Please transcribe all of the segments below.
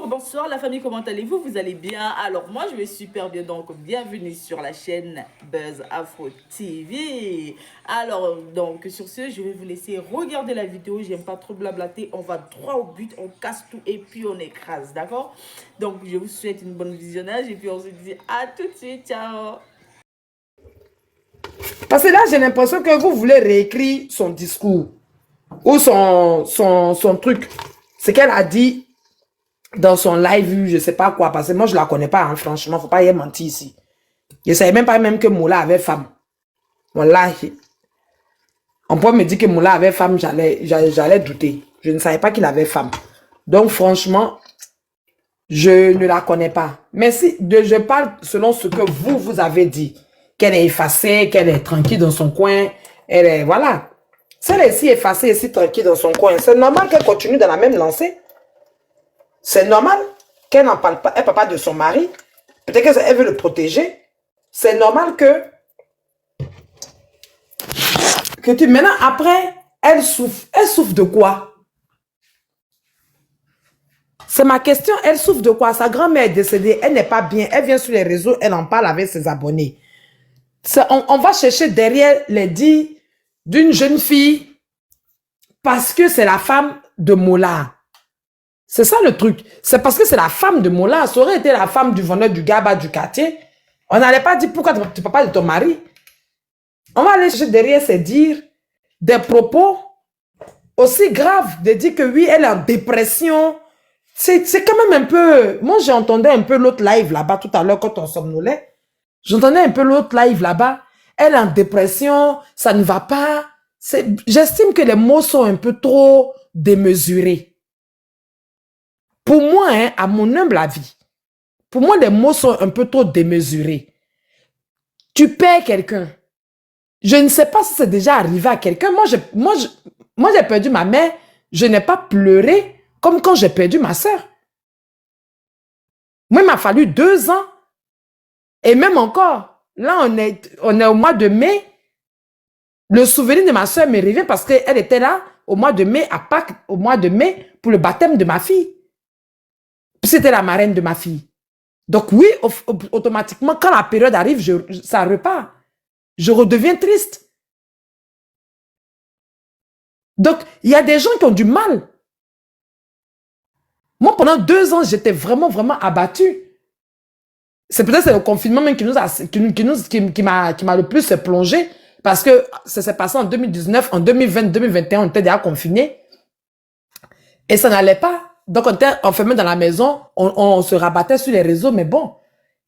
Bonsoir la famille, comment allez-vous? Vous allez bien? Alors moi je vais super bien, donc bienvenue sur la chaîne Buzz Afro TV. Alors donc sur ce, je vais vous laisser regarder la vidéo, j'aime pas trop blablater, on va droit au but, on casse tout et puis on écrase, d'accord? Donc je vous souhaite une bonne visionnage et puis on se dit à tout de suite, ciao! Parce que là, j'ai l'impression que vous voulez réécrire son discours ou son truc. Ce qu'elle a dit dans son live, je sais pas quoi, parce que moi, je la connais pas, hein, franchement, faut pas y mentir ici. Je savais même pas même que Moula avait femme. Voilà. On peut me dire que Moula avait femme, j'allais douter. Je ne savais pas qu'il avait femme. Donc, franchement, je ne la connais pas. Mais si je parle selon ce que vous avez dit, qu'elle est effacée, qu'elle est tranquille dans son coin, elle est, voilà. Si elle est si effacée et si tranquille dans son coin, c'est normal qu'elle continue dans la même lancée. C'est normal qu'elle n'en parle pas, elle ne parle pas de son mari. Peut-être qu'elle veut le protéger. C'est normal maintenant, après, elle souffre. Elle souffre de quoi? C'est ma question. Elle souffre de quoi? Sa grand-mère est décédée, elle n'est pas bien. Elle vient sur les réseaux, elle en parle avec ses abonnés. On va chercher derrière les dits d'une jeune fille parce que c'est la femme de Mola. C'est ça le truc. C'est parce que c'est la femme de Mola. Ça aurait été la femme du vendeur du gaba du quartier. On n'allait pas dire pourquoi tu ne parles pas de ton mari. On va aller chercher derrière ces dires des propos aussi graves, de dire que oui, elle est en dépression. C'est quand même un peu... Moi, j'ai entendu un peu l'autre live là-bas tout à l'heure quand on somnolait. J'entendais un peu l'autre live là-bas. Elle est en dépression, ça ne va pas. J'estime que les mots sont un peu trop démesurés. Pour moi, hein, à mon humble avis, pour moi, les mots sont un peu trop démesurés. Tu perds quelqu'un. Je ne sais pas si c'est déjà arrivé à quelqu'un. Moi, j'ai perdu ma mère. Je n'ai pas pleuré comme quand j'ai perdu ma soeur. Moi, il m'a fallu 2 ans. Et même encore, là, on est au mois de mai. Le souvenir de ma soeur me revient parce qu'elle était là au mois de mai, à Pâques, au mois de mai, pour le baptême de ma fille. C'était la marraine de ma fille. Donc oui, automatiquement, quand la période arrive, ça repart. Je redeviens triste. Donc, il y a des gens qui ont du mal. Moi, pendant 2 ans, j'étais vraiment, vraiment abattue. C'est peut-être le confinement même qui m'a le plus plongé. Parce que ça s'est passé en 2019, en 2020, 2021, on était déjà confinés. Et ça n'allait pas. Donc, on était enfermés dans la maison, on se rabattait sur les réseaux. Mais bon,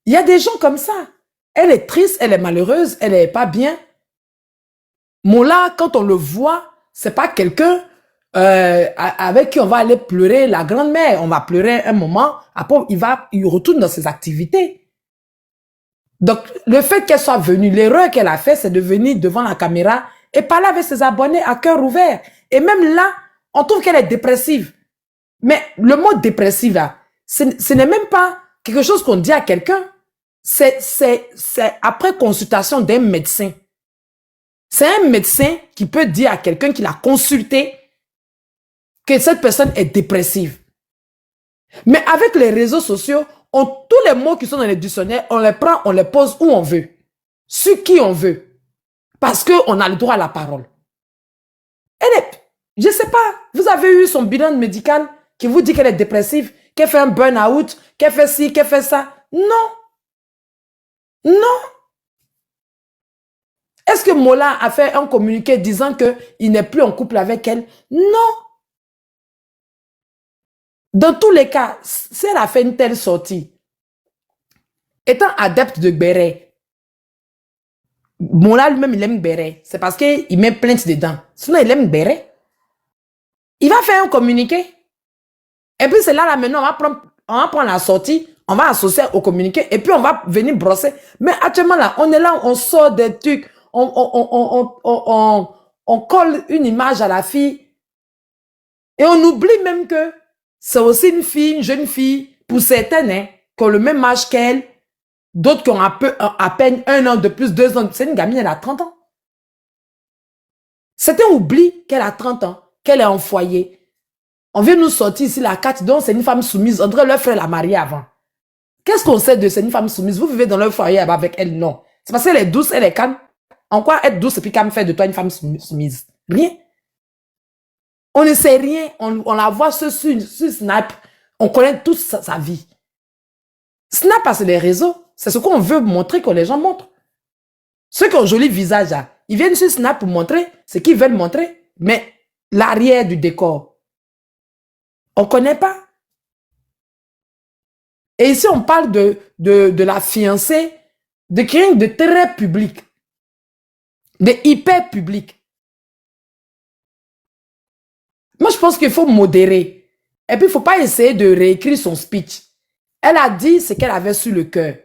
il y a des gens comme ça. Elle est triste, elle est malheureuse, elle n'est pas bien. Moula, quand on le voit, c'est pas quelqu'un avec qui on va aller pleurer la grand-mère. On va pleurer un moment, après il retourne dans ses activités. Donc, le fait qu'elle soit venue, l'erreur qu'elle a fait, c'est de venir devant la caméra et parler avec ses abonnés à cœur ouvert. Et même là, on trouve qu'elle est dépressive. Mais le mot dépressive, là, ce n'est même pas quelque chose qu'on dit à quelqu'un. C'est après consultation d'un médecin. C'est un médecin qui peut dire à quelqu'un qui l'a consulté que cette personne est dépressive. Mais avec les réseaux sociaux, tous les mots qui sont dans les dictionnaires, on les prend, on les pose où on veut. Sur qui on veut. Parce qu'on a le droit à la parole. Je ne sais pas, vous avez eu son bilan médical qui vous dit qu'elle est dépressive, qu'elle fait un burn-out, qu'elle fait ci, qu'elle fait ça. Non. Non. Est-ce que Mola a fait un communiqué disant qu'il n'est plus en couple avec elle? Non. Dans tous les cas, si elle a fait une telle sortie, étant adepte de Béret, Mola lui-même, il aime Béret. C'est parce qu'il met plainte dedans. Sinon, il aime Béret. Il va faire un communiqué. Et puis, c'est là, maintenant, on va prendre la sortie, on va associer au communiqué, et puis on va venir brosser. Mais actuellement, là, on est là, on sort des trucs, on colle une image à la fille, et on oublie même que c'est aussi une fille, une jeune fille, pour certaines, hein, qui ont le même âge qu'elle, d'autres qui ont à peine 1 an de plus, 2 ans. C'est une gamine, elle a 30 ans. Certains oublient qu'elle a 30 ans, qu'elle est en foyer. On vient nous sortir ici la carte, donc c'est une femme soumise. On dirait leur frère l'a mariée avant. Qu'est-ce qu'on sait de c'est une femme soumise? Vous vivez dans leur foyer avec elle? Non. C'est parce qu'elle est douce, elle est calme. En quoi être douce et puis calme fait de toi une femme soumise? Rien. On ne sait rien. On la voit sur Snap. On connaît toute sa vie. Snap, c'est les réseaux. C'est ce qu'on veut montrer que les gens montrent. Ceux qui ont un joli visage, là, ils viennent sur Snap pour montrer ce qu'ils veulent montrer. Mais l'arrière du décor, on ne connaît pas. Et ici, on parle de la fiancée, de quelqu'un de très public, de hyper public. Moi, je pense qu'il faut modérer. Et puis, il ne faut pas essayer de réécrire son speech. Elle a dit ce qu'elle avait sur le cœur.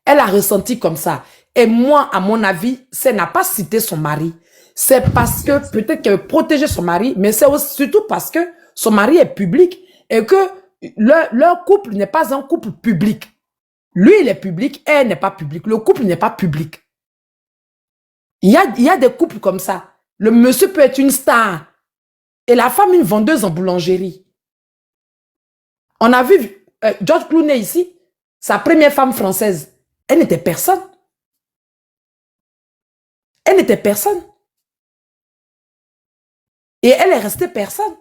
Elle a ressenti comme ça. Et moi, à mon avis, ça n'a pas cité son mari. C'est parce que peut-être qu'elle protégeait son mari, mais c'est surtout parce que son mari est public et que leur couple n'est pas un couple public. Lui, il est public, elle n'est pas publique. Le couple n'est pas public. Il y a des couples comme ça. Le monsieur peut être une star et la femme une vendeuse en boulangerie. On a vu George Clooney ici, sa première femme française. Elle n'était personne. Elle n'était personne. Et elle est restée personne.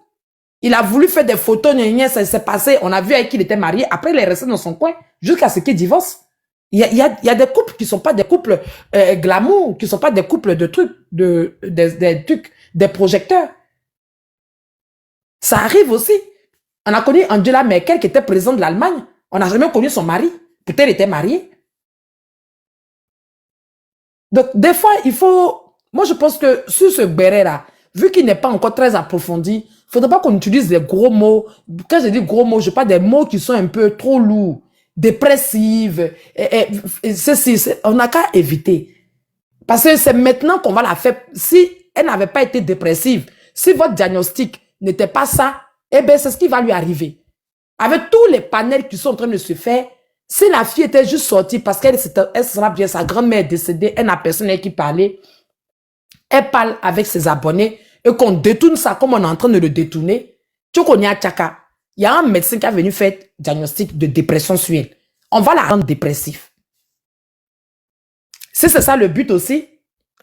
Il a voulu faire des photos, ça s'est passé, on a vu avec qui il était marié. Après, il est resté dans son coin jusqu'à ce qu'il divorce. Il y a des couples qui ne sont pas des couples glamour, qui ne sont pas des couples de trucs, des projecteurs. Ça arrive aussi. On a connu Angela Merkel qui était présidente de l'Allemagne. On n'a jamais connu son mari. Peut-être elle était mariée. Donc, des fois, il faut... Moi, je pense que sur ce béret-là, vu qu'il n'est pas encore très approfondi, il ne faudrait pas qu'on utilise des gros mots. Quand je dis gros mots, je parle des mots qui sont un peu trop lourds, dépressifs. On n'a qu'à éviter. Parce que c'est maintenant qu'on va la faire. Si elle n'avait pas été dépressive, si votre diagnostic n'était pas ça, eh bien, c'est ce qui va lui arriver. Avec tous les panels qui sont en train de se faire, si la fille était juste sortie parce qu'elle sera bien, sa grand-mère est décédée, elle n'a personne avec qui parler, elle parle avec ses abonnés et qu'on détourne ça comme on est en train de le détourner, tu connais à Tchaka, il y a un médecin qui est venu faire diagnostic de dépression sur elle. On va la rendre dépressive. Si c'est ça le but aussi,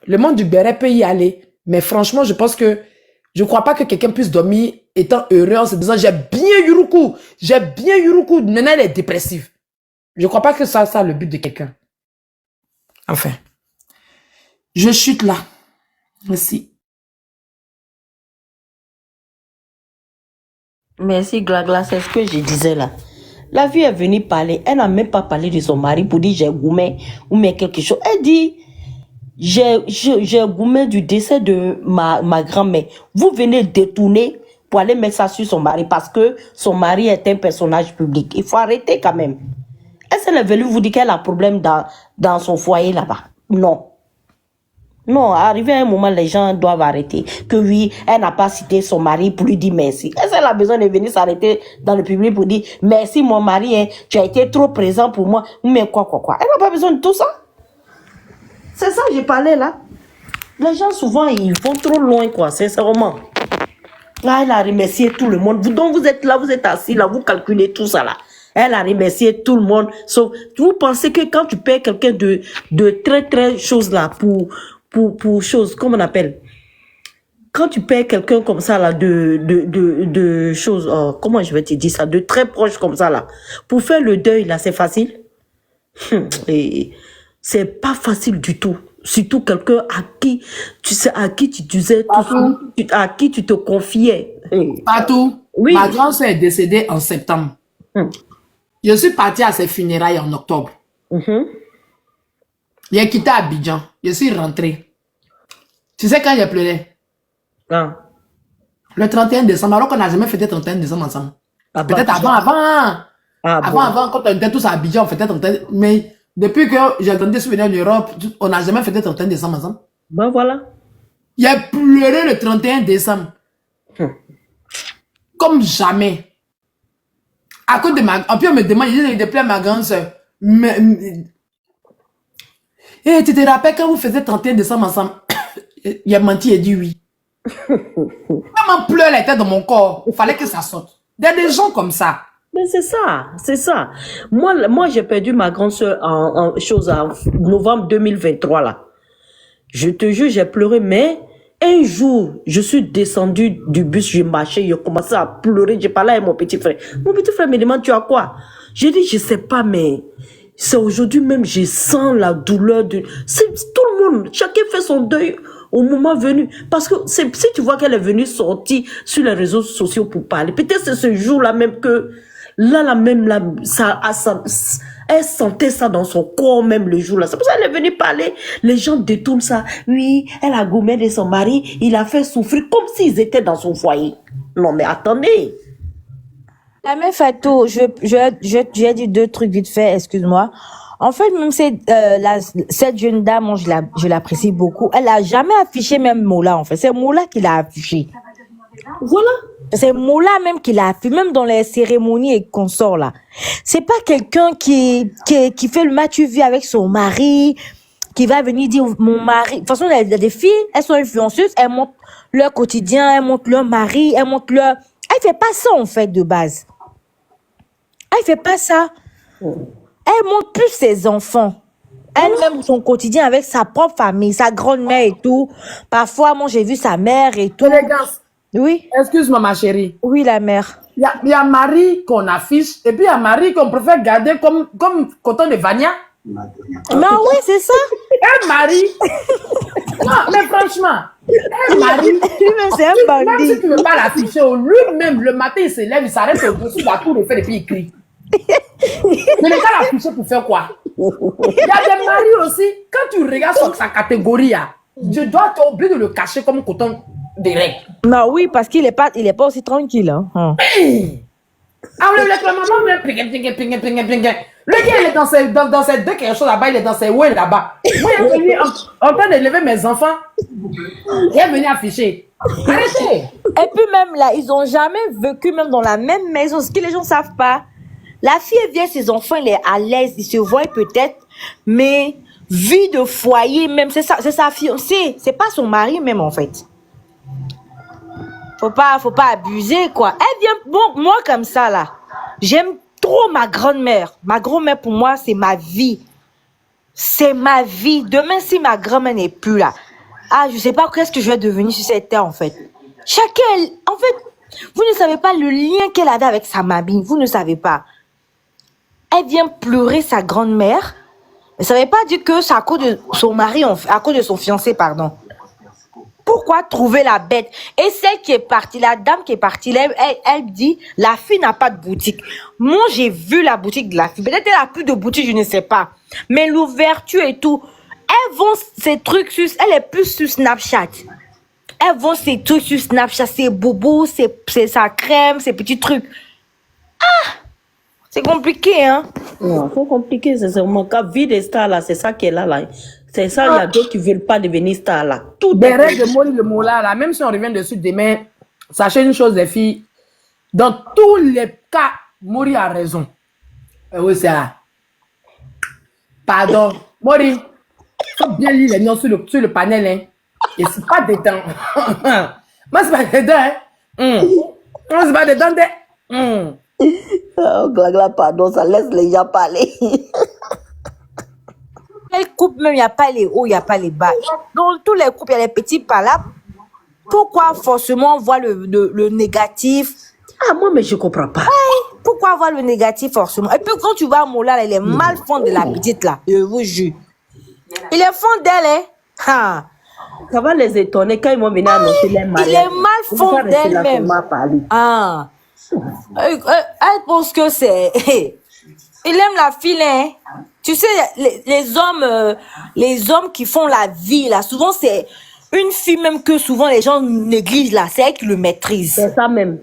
le monde du béret peut y aller. Mais franchement, je pense que je ne crois pas que quelqu'un puisse dormir étant heureux en se disant j'ai bien eu recours, maintenant elle est dépressive. Je ne crois pas que ça c'est le but de quelqu'un. Enfin, je chute là. Merci. Merci, Glagla, c'est ce que je disais là. La fille est venue parler, elle n'a même pas parlé de son mari pour dire j'ai goumé ou mais quelque chose. Elle dit j'ai goumé du décès de ma grand-mère. Vous venez détourner pour aller mettre ça sur son mari parce que son mari est un personnage public. Il faut arrêter quand même. Est-ce qu'elle est venue vous dire qu'elle a un problème dans son foyer là-bas? Non. Non, arrivé à un moment, les gens doivent arrêter. Que oui, elle n'a pas cité son mari pour lui dire merci. Est-ce qu'elle a besoin de venir s'arrêter dans le public pour dire merci mon mari, hein, tu as été trop présent pour moi. Mais quoi. Elle n'a pas besoin de tout ça. C'est ça que j'ai parlé là. Les gens souvent, ils vont trop loin quoi, sincèrement. Là, elle a remercié tout le monde. Donc vous êtes là, vous êtes assis là, vous calculez tout ça là. Elle a remercié tout le monde. Sauf, vous pensez que quand tu payes quelqu'un de très chose là pour choses, comment on appelle? Quand tu payes quelqu'un comme ça là de choses, comment je vais te dire ça, de très proche comme ça là, pour faire le deuil là, c'est facile? Et c'est pas facile du tout. Surtout quelqu'un à qui tu disais tout, à qui tu te confiais. Partout. Oui. Ma grand-sœur est décédée en septembre. Je suis partie à ses funérailles en octobre. J'ai quitté Abidjan. Je suis rentrée. Tu sais quand j'ai pleuré? Le 31 décembre, alors qu'on n'a jamais fêté 31 décembre ensemble. Peut-être avant, quand on était tous à Abidjan, on fêtait 31. Mais depuis que j'ai grandi souvenir en Europe, on n'a jamais fêté 31 décembre ensemble. Ben voilà. J'ai pleuré le 31 décembre. Comme jamais. À cause de en plus, on me demande, il dit, à ma grande soeur. Et tu te rappelles quand vous faisiez 31 décembre ensemble? Il a menti et dit oui. Maman pleure, elle était dans mon corps. Il fallait que ça sorte. Il y a des gens comme ça. Mais c'est ça, c'est ça. Moi j'ai perdu ma grande soeur en novembre 2023 là. Je te jure, j'ai pleuré, mais un jour, je suis descendue du bus, j'ai marché, j'ai commencé à pleurer, j'ai parlé avec mon petit frère. Mon petit frère me demande, tu as quoi? J'ai dit, je sais pas, mais c'est aujourd'hui même, je sens la douleur de... C'est tout le monde, chacun fait son deuil au moment venu. Parce que si tu vois qu'elle est venue sortir sur les réseaux sociaux pour parler, peut-être c'est ce jour-là même que, elle sentait ça dans son corps même le jour-là. C'est pour ça qu'elle est venue parler. Les gens détournent ça. Oui, elle a gommé de son mari, il a fait souffrir comme s'ils étaient dans son foyer. Non mais attendez. La même Fatou, j'ai dit deux trucs vite fait, excuse-moi. En fait, même cette jeune dame, moi, je l'apprécie beaucoup. Elle a jamais affiché même Moula, en fait. C'est Moula qui l'a affiché. Voilà. C'est Moula même qui l'a affiché, même dans les cérémonies et consorts, là. C'est pas quelqu'un qui fait le match vie avec son mari, qui va venir dire, mon mari. De toute façon, il y a des filles, elles sont influenceuses, elles montrent leur quotidien, elles montrent leur mari, elles montrent leur... Elle fait pas ça, en fait, de base. Elle fait pas ça. Elle montre plus ses enfants. Elle-même, son quotidien avec sa propre famille, sa grand-mère et tout. Parfois, moi, j'ai vu sa mère et tout. Élégance. Oui. Excuse-moi, ma chérie. Oui, la mère. Il y a Marie qu'on affiche et puis il y a Marie qu'on préfère garder comme coton de Vania. Mais oui, c'est ça. Elle Marie. Non, mais franchement, elle Marie. C'est un Même bandit. si tu ne veux pas l'afficher, lui-même, le matin, il se lève, il s'arrête au-dessus de la tour de fer et puis il crie. Mais les gars l'afficher pour faire quoi? Il y a des maris aussi, quand tu regardes sa catégorie, je dois t'obliger de le cacher comme coton de règle. Non, oui, parce qu'il est pas aussi tranquille. Hein. Ah, la maman, même, le gars, il est dans ses deux quelque chose là-bas, il est dans ses ouais là-bas. Moi, il est venu en train de lever mes enfants. Il est venu afficher. Arrêtez. Et puis même là, ils ont jamais vécu même dans la même maison. Ce que les gens savent pas. La fille, elle vient, ses enfants, elle est à l'aise, ils se voient peut-être, mais vie de foyer même, c'est sa fiancée, c'est pas son mari même en fait. Faut pas abuser quoi. Elle vient, bon, moi comme ça là, j'aime trop ma grand-mère. Ma grand-mère pour moi, c'est ma vie. C'est ma vie. Demain, si ma grand-mère n'est plus là, je sais pas qu'est-ce que je vais devenir sur cette terre en fait. Chacun, en fait, vous ne savez pas le lien qu'elle avait avec sa mamie, vous ne savez pas. Elle vient pleurer sa grand-mère. Mais ça ne veut pas dire que c'est à cause de son mari, à cause de son fiancé, pardon. Pourquoi trouver la bête? Et celle qui est partie, la dame qui est partie, elle dit, la fille n'a pas de boutique. Moi, j'ai vu la boutique de la fille. Peut-être elle n'a plus de boutique, je ne sais pas. Mais l'ouverture et tout, elle vend ses trucs elle est plus sur Snapchat. Elle vend ses trucs sur Snapchat, ses bobos, c'est sa crème, ses petits trucs. C'est compliqué, hein? Non, c'est compliqué, c'est mon cas. Vie des stars là, c'est ça qui est là. C'est ça, il y a d'autres qui ne veulent pas devenir stars là. Tout des règles de Mori le mot là, même si on revient dessus demain, sachez une chose, les filles, dans tous les cas, Mori a raison. Oui, c'est ça. Pardon. Mori, faut bien lire les noms sur le panel, hein. Et c'est pas dedans. Moi, c'est pas dedans, hein. Moi, c'est pas dedans, Oh, Glagla, pardon, ça laisse les gens parler. Elle coupe même, il n'y a pas les hauts, il n'y a pas les bas. Dans tous les couples, il y a les petits pas là. Pourquoi forcément voir le négatif? Ah, moi, mais je comprends pas. Ouais, pourquoi voir le négatif forcément? Et puis quand tu vois Moula, elle est mal fond de la petite là, je vous jure. Il est fond d'elle, hein? Ah. Ça va les étonner quand ils vont venir annoncer les mariages. Il est mal fond d'elle-même. Ah. Elle pense que c'est... Il aime la fille, hein. Tu sais, les hommes qui font la vie, là, souvent c'est une fille même que souvent les gens négligent, là. C'est elle qui le maîtrise. C'est ça même.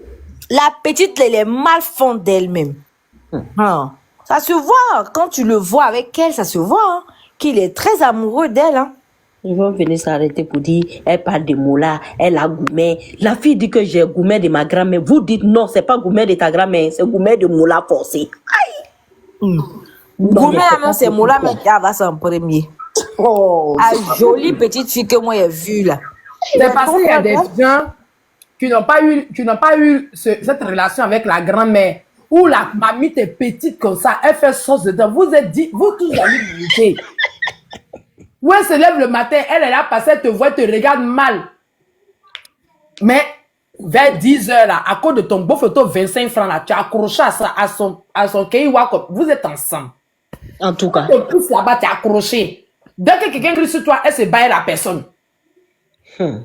La petite, elle est mal fond d'elle-même. Ah. Ça se voit. Quand tu le vois avec elle, ça se voit, hein, qu'il est très amoureux d'elle, hein. Ils vont venir s'arrêter pour dire, elle parle de Moula, elle a gourmet. La fille dit que j'ai gourmet de ma grand-mère. Vous dites non, c'est pas gourmet de ta grand-mère, c'est gourmet de Moula forcé. Aïe! Gourmet, là, c'est Moula, mais qui va ça en premier. Oh, Ah, jolie petite fille que moi j'ai vue, là. C'est parce qu'il y a des gens qui n'ont pas eu cette relation avec la grand-mère. Où la mamie est petite comme ça, elle fait sauce dedans. Vous êtes dit, vous tous allez visiter. Où elle se lève le matin, elle est là parce qu'elle te voit, elle te regarde mal. Mais vers 10 heures, là, à cause de ton beau photo 25 francs, là, tu as accroché à son Keiwa, vous êtes ensemble. En tout cas. Tu te pousses là-bas, tu es accroché. Dès que quelqu'un crie sur toi, elle se bat la personne. Hein?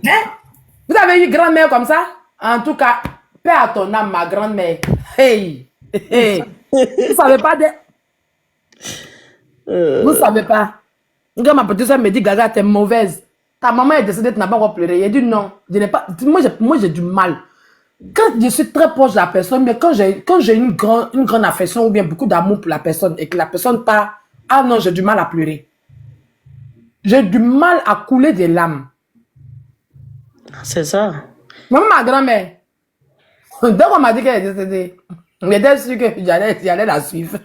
Vous avez eu grand-mère comme ça? En tout cas, paix à ton âme, ma grand-mère. Hey! Hey! Vous savez pas de... Vous savez pas. Quand ma petite soeur me dit, Gaga, t'es mauvaise. Ta maman est décédée, tu n'as pas encore pleuré. Il dit non. Je n'ai pas... Moi, j'ai du mal. Quand je suis très proche de la personne, mais quand j'ai une grande affection ou bien beaucoup d'amour pour la personne et que la personne part, ah non, j'ai du mal à pleurer. J'ai du mal à couler des larmes. C'est ça. Même ma grand-mère, dès qu'on m'a dit qu'elle est décédée, j'étais sûr que j'allais la suivre.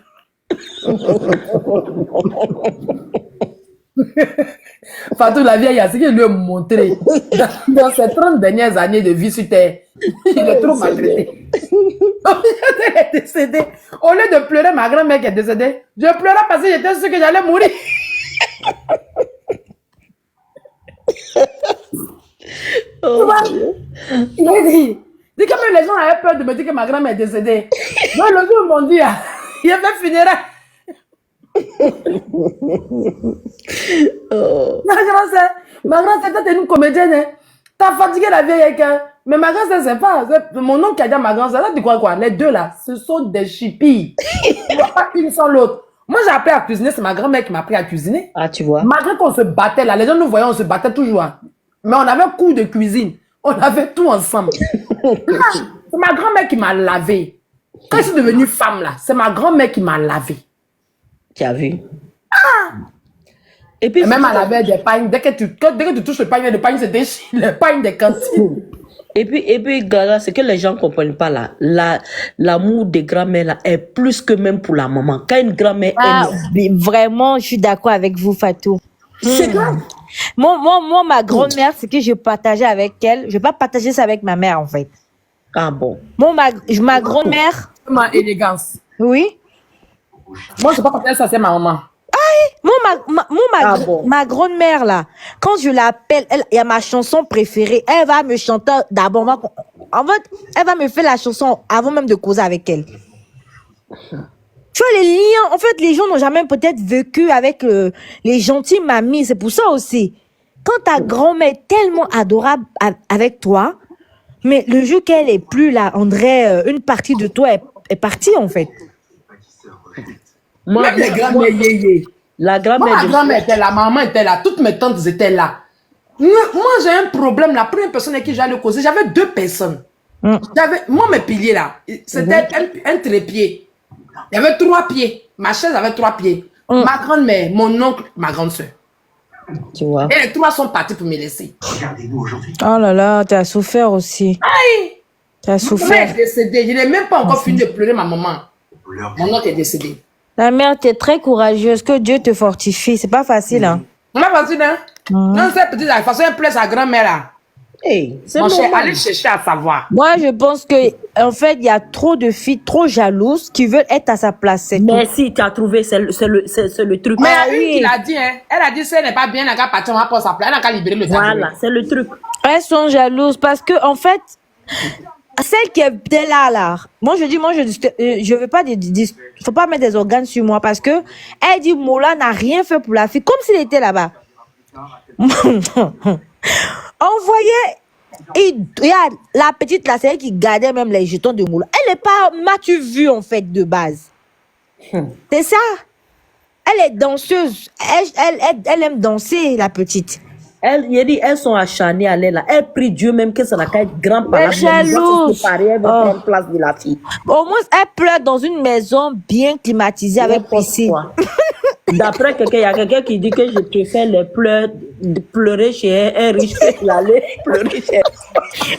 Fatou, la vieille, ce qu'il lui a montré dans ses 30 dernières années de vie sur Terre, il est trop maltraité. Elle est décédée. Au lieu de pleurer ma grand-mère qui est décédée, je pleurais parce que j'étais sûr que j'allais mourir. Oh, Il a dit que même les gens avaient peur de me dire que ma grand-mère est décédée. Donc le jour où ils m'ont dit, il a fait funéraire. Ma grand-sœur, toi, t'es une comédienne. Hein? T'as fatigué la vieille avec elle. Mais ma grand-sœur, c'est pas. Mon oncle qui a dit à ma grand-sœur, là, tu crois quoi? Les deux là, ce sont des chippies. Il n'y a pas une sans l'autre. Moi, j'ai appris à cuisiner, c'est ma grand-mère qui m'a appris à cuisiner. ah, tu vois. Malgré qu'on se battait là, les gens nous voyaient, on se battait toujours. Hein. Mais on avait cours de cuisine. On avait tout ensemble. C'est ma grand-mère qui m'a lavé. Quand je suis devenue femme là, c'est ma grand-mère qui m'a lavé. Tu as vu? Et puis, Et même elle avait des pagnes. Dès que tu touches le panier de pagnes, c'est déchire. Le pagne des cantines. Et puis, Gaga, c'est que les gens ne comprennent pas là. L'amour des grand-mères là est plus que même pour la maman. Quand une grand-mère aime. Vraiment, je suis d'accord avec vous, Fatou. C'est grave. Moi, ma grand-mère, c'est que je partageais avec elle. Je vais pas partager ça avec ma mère, en fait. Ah bon? Moi, ma grand-mère, Ma élégance. oui. Moi, je ne sais pas partager ça, c'est ma maman. Moi, ma grand-mère, là, quand je l'appelle, il y a ma chanson préférée. Elle va me chanter d'abord. En fait, elle va me faire la chanson avant même de causer avec elle. Tu vois, les liens, en fait, les gens n'ont jamais peut-être vécu avec les gentilles mamies. C'est pour ça aussi. Quand ta grand-mère est tellement adorable avec toi, mais le jour qu'elle est plus là, André, une partie de toi est partie, en fait. Même les grands-mères yéyé. La Moi, grand-mère ma grand-mère était là, ma maman était là, toutes mes tantes étaient là. Moi, j'ai un problème. La première personne avec qui j'allais causer, j'avais 2 personnes. Moi, mes piliers là, c'était un trépied. Il y avait 3 pieds. Ma chaise avait 3 pieds. Ma grand-mère, mon oncle, ma grande soeur. Tu vois. Et les 3 sont partis pour me laisser. Regardez-nous aujourd'hui. Oh là là, tu as souffert aussi. Aïe! Tu as Ma souffert. mère est décédée. Je n'ai même pas encore fini de pleurer ma maman. Mon oncle est décédé. La mère, tu es très courageuse. Que Dieu te fortifie. C'est pas facile, hein. On m'a facile, hein? Non, cette petite, de toute façon, elle plaît sa grand-mère là. Hey, c'est Mon cher, normal. allez chercher à savoir. Moi, je pense que, en fait, il y a trop de filles trop jalouses qui veulent être à sa place. C'est tout. Merci, tu as trouvé, c'est le truc. Mais Ah il y a une oui. qui l'a dit, hein. Elle a dit, si elle n'est pas bien, elle n'a qu'à partir, on va pas sa place. Elle n'a qu'à libérer le Voilà, tabouret. c'est le truc. Elles sont jalouses parce que, en fait, celle qui était là, moi je veux pas faut pas mettre des organes sur moi parce que elle dit Mola n'a rien fait pour la fille, comme s'il était là-bas. On voyait, il y a la petite là, c'est elle qui gardait même les jetons de Mola. Elle n'est pas, m'as-tu vu en fait de base? C'est ça. Elle est danseuse. Elle aime danser, la petite. Elles sont acharnées à elle là. Elle prie Dieu même que ça n'a qu'à être grand par Elle là. est jalouse. Elle va Oh. prendre place de la fille. Au moins, elle pleure dans une maison bien climatisée avec piscine. D'après quelqu'un, il y a quelqu'un qui dit que je préfère les pleurs, de pleurer chez un riche que d'aller pleurer chez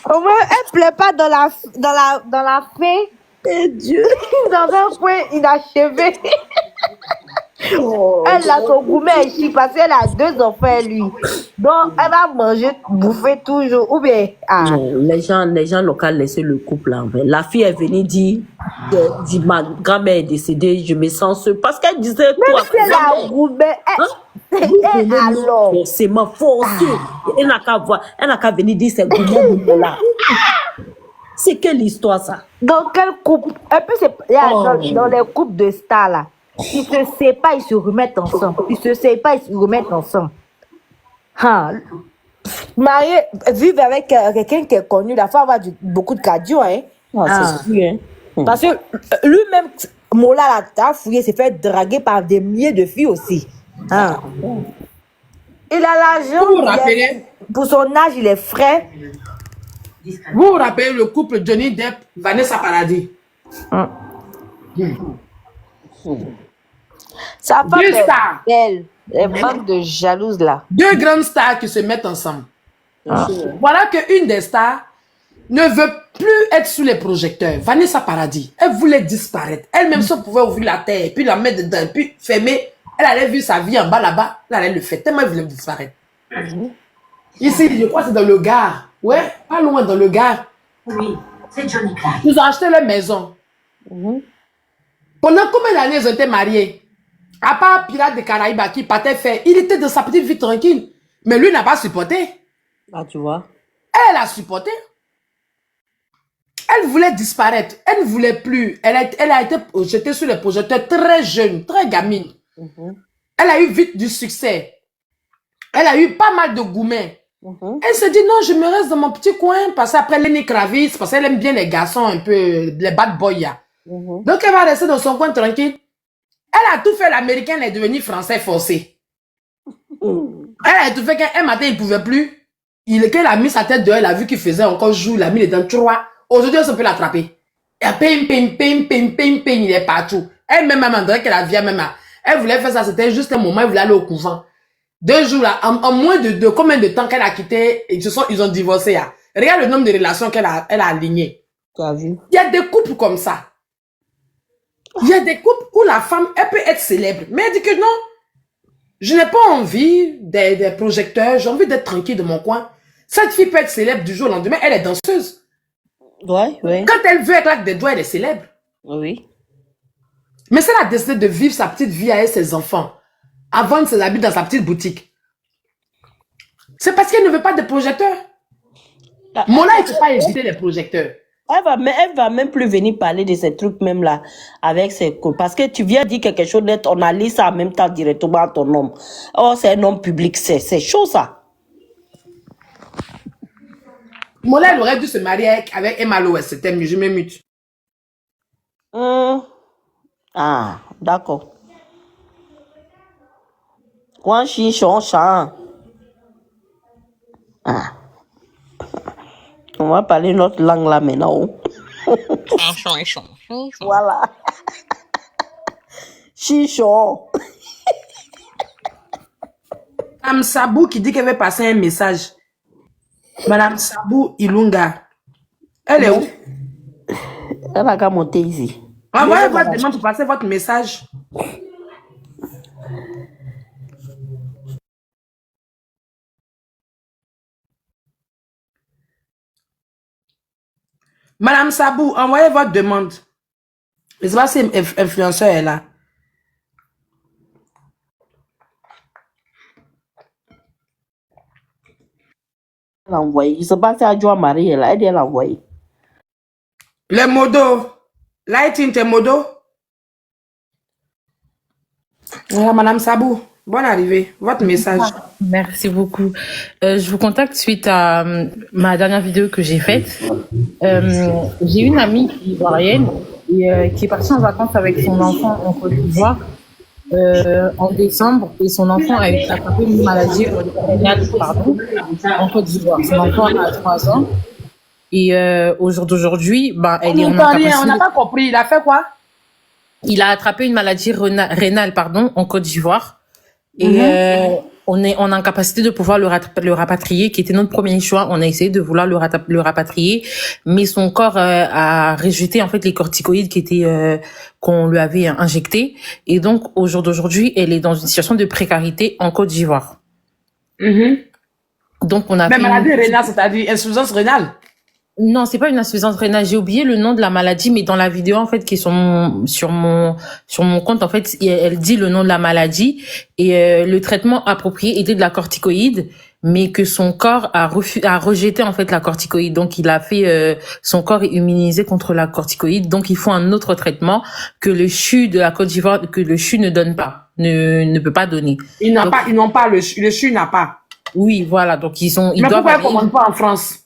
Au moins, elle pleure pas dans la faim. Dieu. Dans un coin inachevé. Oh, Elle a son gourmet ici parce qu'elle a 2 enfants, lui. Donc, elle va manger, bouffer toujours. Ou bien, non, les gens n'ont qu'à laisser le couple en fait. La fille est venue dire, ma grand-mère est décédée, je me sens seule. Parce qu'elle disait tout à même si elle a gourmet, Hein? elle, alors. Forcément, forcé. Elle n'a qu'à voir, elle n'a qu'à venir dire c'est gourmet là. C'est quelle histoire ça? Dans quel couple? Un peu, dans les couples de stars là. Ils se séparent, ils se remettent ensemble. Ils se séparent, ils se remettent ensemble. Hein. Marié, vivre avec quelqu'un qui est connu, la femme va avoir beaucoup de cardio, hein. C'est sûr, hein. Parce que lui-même, Mola là, t'as fouillé, s'est fait draguer par des milliers de filles aussi. Hein. Il a l'argent, Vous vous rappelez? pour son âge, il est frais. Vous vous rappelez le couple Johnny Depp, Vanessa Paradis? Sa femme Deux est stars. belle. Les bandes de jalouses là. Deux grandes stars qui se mettent ensemble. Voilà qu'une des stars ne veut plus être sous les projecteurs. Vanessa Paradis, elle voulait disparaître. Elle-même, si on pouvait ouvrir la terre, puis la mettre dedans, puis fermer, elle allait vivre sa vie en bas là-bas, elle allait le faire. Tellement elle voulait disparaître. Ici, je crois que c'est dans le Gard. Ouais, pas loin dans le Gard. Oui, c'est Johnny Clark. Ils ont acheté leur maison. Pendant combien d'années ils ont été mariés? À part Pirate des Caraïbes qui partait faire, il était dans sa petite vie tranquille. Mais lui n'a pas supporté. Ah, tu vois. Elle a supporté. Elle voulait disparaître. Elle ne voulait plus. Elle a été jetée sur les projecteurs très jeune, très gamine. Elle a eu vite du succès. Elle a eu pas mal de gourmets. Elle se dit non, je me reste dans mon petit coin. Parce qu'après Lenny Kravitz, parce qu'elle aime bien les garçons un peu, les bad boys. Donc elle va rester dans son coin tranquille. Elle a tout fait, l'américain, elle est devenue français forcé. Elle a tout fait qu'un matin, il ne pouvait plus. Qu'elle a mis sa tête dehors, elle a vu qu'il faisait encore jour, il a mis les dents trois. Aujourd'hui, on peut l'attraper. Et il est partout. Elle-même, on dirait qu'elle a vu même. Elle voulait faire ça, c'était juste un moment, elle voulait aller au couvent. 2 jours là, en moins de combien de temps qu'elle a quitté, ils ont divorcé. Là. Regarde le nombre de relations qu'elle a alignées. Tu as vu? Il y a des couples comme ça. Il y a des couples où la femme, elle peut être célèbre. Mais elle dit que non, je n'ai pas envie des projecteurs, j'ai envie d'être tranquille de mon coin. Cette fille peut être célèbre du jour au lendemain, elle est danseuse. Ouais, ouais. Quand elle veut éclater des doigts, elle est célèbre. Oui. Mais si elle a décidé de vivre sa petite vie avec ses enfants, à vendre ses habits dans sa petite boutique, c'est parce qu'elle ne veut pas de projecteurs. Mona, il ne faut pas éviter les projecteurs. Elle va même plus venir parler de ces trucs même là avec ses cours. Parce que tu viens dire quelque chose net, on a lu ça en même temps directement à ton homme. Oh, c'est un homme public, c'est chaud ça. Mona, elle aurait dû se marier avec Emma Lowe, c'était mieux, je me mute. Ah, d'accord. Quand chichon chant. Ah. On va parler notre langue là maintenant. Voilà. Chichon. Madame Sabou qui dit qu'elle veut passer un message. Madame Sabou Ilunga. Elle est où? Elle n'a qu'à monter ici. Envoyez votre demande pour passer votre message. Madame Sabou, envoyez votre demande. Je ne sais pas si l'influenceur est là. Elle a envoyé. Je ne sais pas si elle doit marier là. Elle a envoyé. Les modos. Lighting, tes modos. Voilà, Madame Sabou. Bonne arrivée. Votre message. Merci beaucoup. Je vous contacte suite à ma dernière vidéo que j'ai faite. J'ai une amie qui est ivoirienne et qui est partie en vacances avec son enfant en Côte d'Ivoire en décembre et son enfant a attrapé une maladie rénale en Côte d'Ivoire. Son enfant a 3 ans et au jour d'aujourd'hui, elle est en incapacité. On n'a pas compris. Il a fait quoi? Il a attrapé une maladie rénale en Côte d'Ivoire. Et on est en incapacité de pouvoir le rapatrier, qui était notre premier choix. On a essayé de vouloir le rapatrier, mais son corps a rejeté en fait les corticoïdes qui étaient qu'on lui avait injectés. Et donc au jour d'aujourd'hui, elle est dans une situation de précarité en Côte d'Ivoire. Donc on a Mais fait maladie rénale, c'est-à-dire insuffisance rénale. Non, c'est pas une insuffisance rénale. J'ai oublié le nom de la maladie, mais dans la vidéo en fait qui est sur mon compte en fait, elle dit le nom de la maladie et le traitement approprié était de la corticoïde, mais que son corps a rejeté en fait la corticoïde. Donc il a fait son corps est immunisé contre la corticoïde. Donc il faut un autre traitement que le CHU de la Côte d'Ivoire que le CHU ne donne pas, ne peut pas donner. Ils n'ont pas le CHU n'a pas. Oui, voilà. Donc ils Mais doivent pourquoi ils ne commandent pas en France?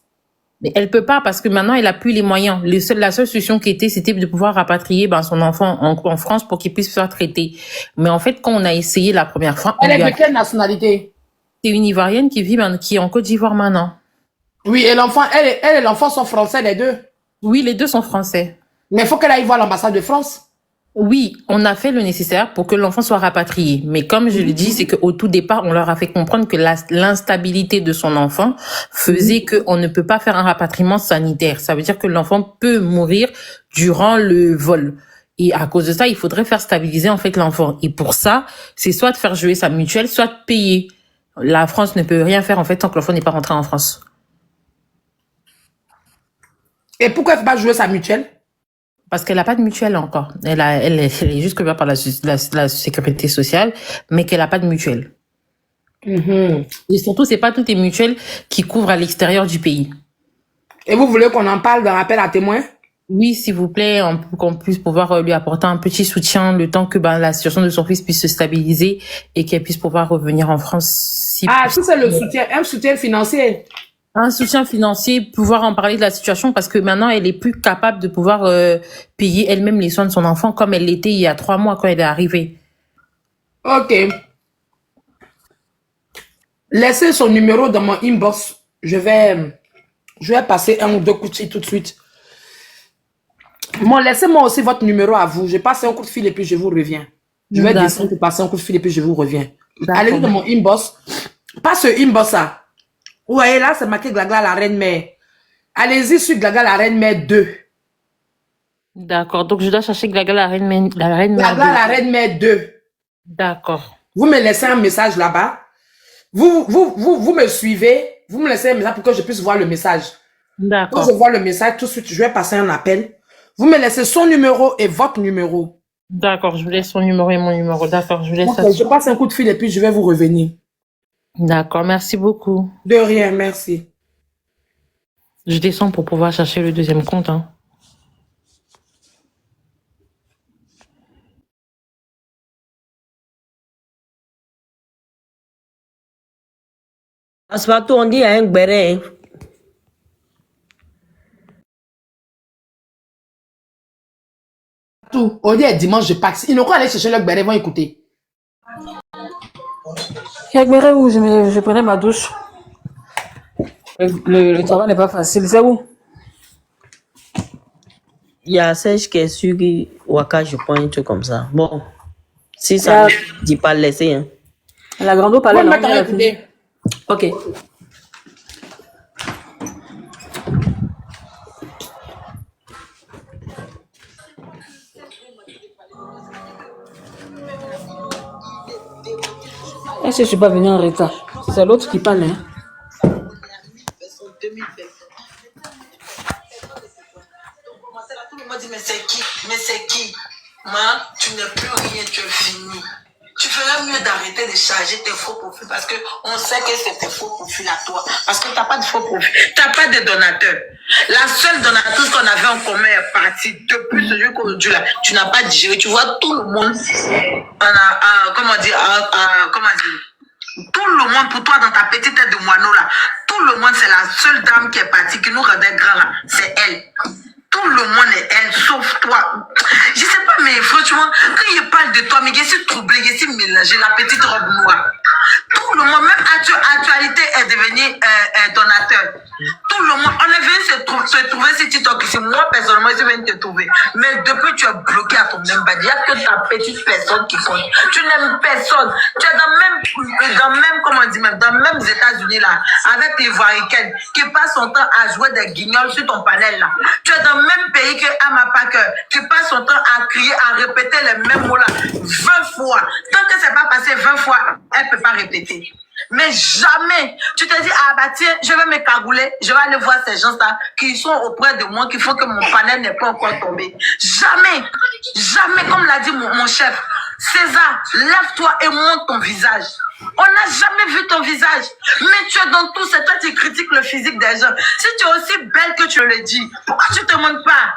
Mais elle peut pas parce que maintenant elle a plus les moyens. La seule solution qui était, c'était de pouvoir rapatrier son enfant en France pour qu'il puisse se faire traiter. Mais en fait, quand on a essayé la première fois, Elle est de quelle nationalité? c'est une Ivoirienne qui est en Côte d'Ivoire maintenant. Oui, et l'enfant, elle et l'enfant sont français les deux. Oui, les deux sont français. Mais il faut qu'elle aille voir l'ambassade de France. Oui, on a fait le nécessaire pour que l'enfant soit rapatrié. Mais comme je le dis, c'est qu'au tout départ, on leur a fait comprendre que l'instabilité de son enfant faisait qu'on ne peut pas faire un rapatriement sanitaire. Ça veut dire que l'enfant peut mourir durant le vol. Et à cause de ça, il faudrait faire stabiliser en fait l'enfant. Et pour ça, c'est soit de faire jouer sa mutuelle, soit de payer. La France ne peut rien faire en fait tant que l'enfant n'est pas rentré en France. Et pourquoi elle ne fait pas jouer sa mutuelle? Parce qu'elle n'a pas de mutuelle encore. Elle est juste couverte par la sécurité sociale, mais qu'elle n'a pas de mutuelle. Et surtout, c'est pas toutes les mutuelles qui couvrent à l'extérieur du pays. Et vous voulez qu'on en parle d'un appel à témoins? Oui, s'il vous plaît, qu'on puisse pouvoir lui apporter un petit soutien le temps que la situation de son fils puisse se stabiliser et qu'elle puisse pouvoir revenir en France. Si c'est le soutien, un soutien financier. Un soutien financier, pouvoir en parler de la situation parce que maintenant elle est plus capable de pouvoir payer elle-même les soins de son enfant comme elle l'était il y a 3 mois quand elle est arrivée. Ok. Laissez son numéro dans mon inbox. Je vais passer 1 ou 2 coups de fil tout de suite. Bon, laissez-moi aussi votre numéro à vous. Je passe un coup de fil et puis je vous reviens. Je vais descendre pour passer un coup de fil et puis je vous reviens. Allez-y dans mon inbox. Pas ce inbox là. Vous voyez là, c'est marqué Glagla la reine mère. Allez-y sur Glagla la reine mère 2. D'accord, donc je dois chercher Glagla la reine mère. Glagla la reine mère 2. D'accord. Vous me laissez un message là-bas. Vous me suivez. Vous me laissez un message pour que je puisse voir le message. D'accord. Quand je vois le message, tout de suite, je vais passer un appel. Vous me laissez son numéro et votre numéro. D'accord, je vous laisse son numéro et mon numéro. D'accord, je vous laisse Okay, je passe un coup de fil et puis je vais vous revenir. D'accord, merci beaucoup. De rien, merci. Je descends pour pouvoir chercher le deuxième compte. Hein. Aspato, on dit à un béret. Tout. On dit dimanche, je passe. Ils n'ont qu'à aller chercher leur béret, ils vont écouter. Yakbere où je prenais ma douche. Le travail n'est pas facile. C'est où? Il y a Serge qui est sur Waka, je prends un truc comme ça. Bon, si ça ne dit pas laisser. Hein. La grande eau parlait. Vous m'attendez à écouter. Ok. Est-ce que je suis pas venu en retard? C'est l'autre qui parle. Hein? Tout le monde dit, mais c'est qui? Mais c'est qui? Ma, tu n'es plus rien, tu es fini. Tu ferais mieux d'arrêter de charger tes faux profils parce qu'on sait que c'est tes faux profils à toi. Parce que tu n'as pas de faux profils. Tu n'as pas de donateur. La seule donatrice qu'on avait en commun est partie. Depuis celui qu'aujourd'hui là, tu n'as pas digéré. Tu vois tout le monde. Comment dire? Tout le monde pour toi dans ta petite tête de moineau là. Tout le monde, c'est la seule dame qui est partie, qui nous rendait grands là. C'est elle. Tout le monde est elle, sauf toi. Je sais pas, mais franchement, quand il parle de toi, mais je suis troublée, je suis mélangée, la petite robe noire. Tout le monde, même Actualité est devenu donateur. Tout le monde, on est venu se trouver sur TikTok ici. Moi, personnellement, je suis venu te trouver. Mais depuis, tu es bloqué à ton même bas. Il n'y a que ta petite personne qui compte. Tu n'aimes personne. Tu es comment on dit même, dans même États-Unis là, avec les Ivoiricaines qui passent son temps à jouer des guignols sur ton panel là. Tu es dans le même pays que Ama Packer qui passe son temps à crier, à répéter les mêmes mots là 20 fois. Tant que c'est pas passé 20 fois, elle peut pas répéter. Mais jamais, tu te dis, ah bah tiens, je vais me cagouler, je vais aller voir ces gens-là qui sont auprès de moi, qui font que mon panel n'est pas encore tombé. Jamais, jamais, comme l'a dit mon chef, César, lève-toi et montre ton visage. On n'a jamais vu ton visage. Mais tu es dans tout, c'est toi qui critiques le physique des gens. Si tu es aussi belle que tu le dis, pourquoi tu ne te montres pas?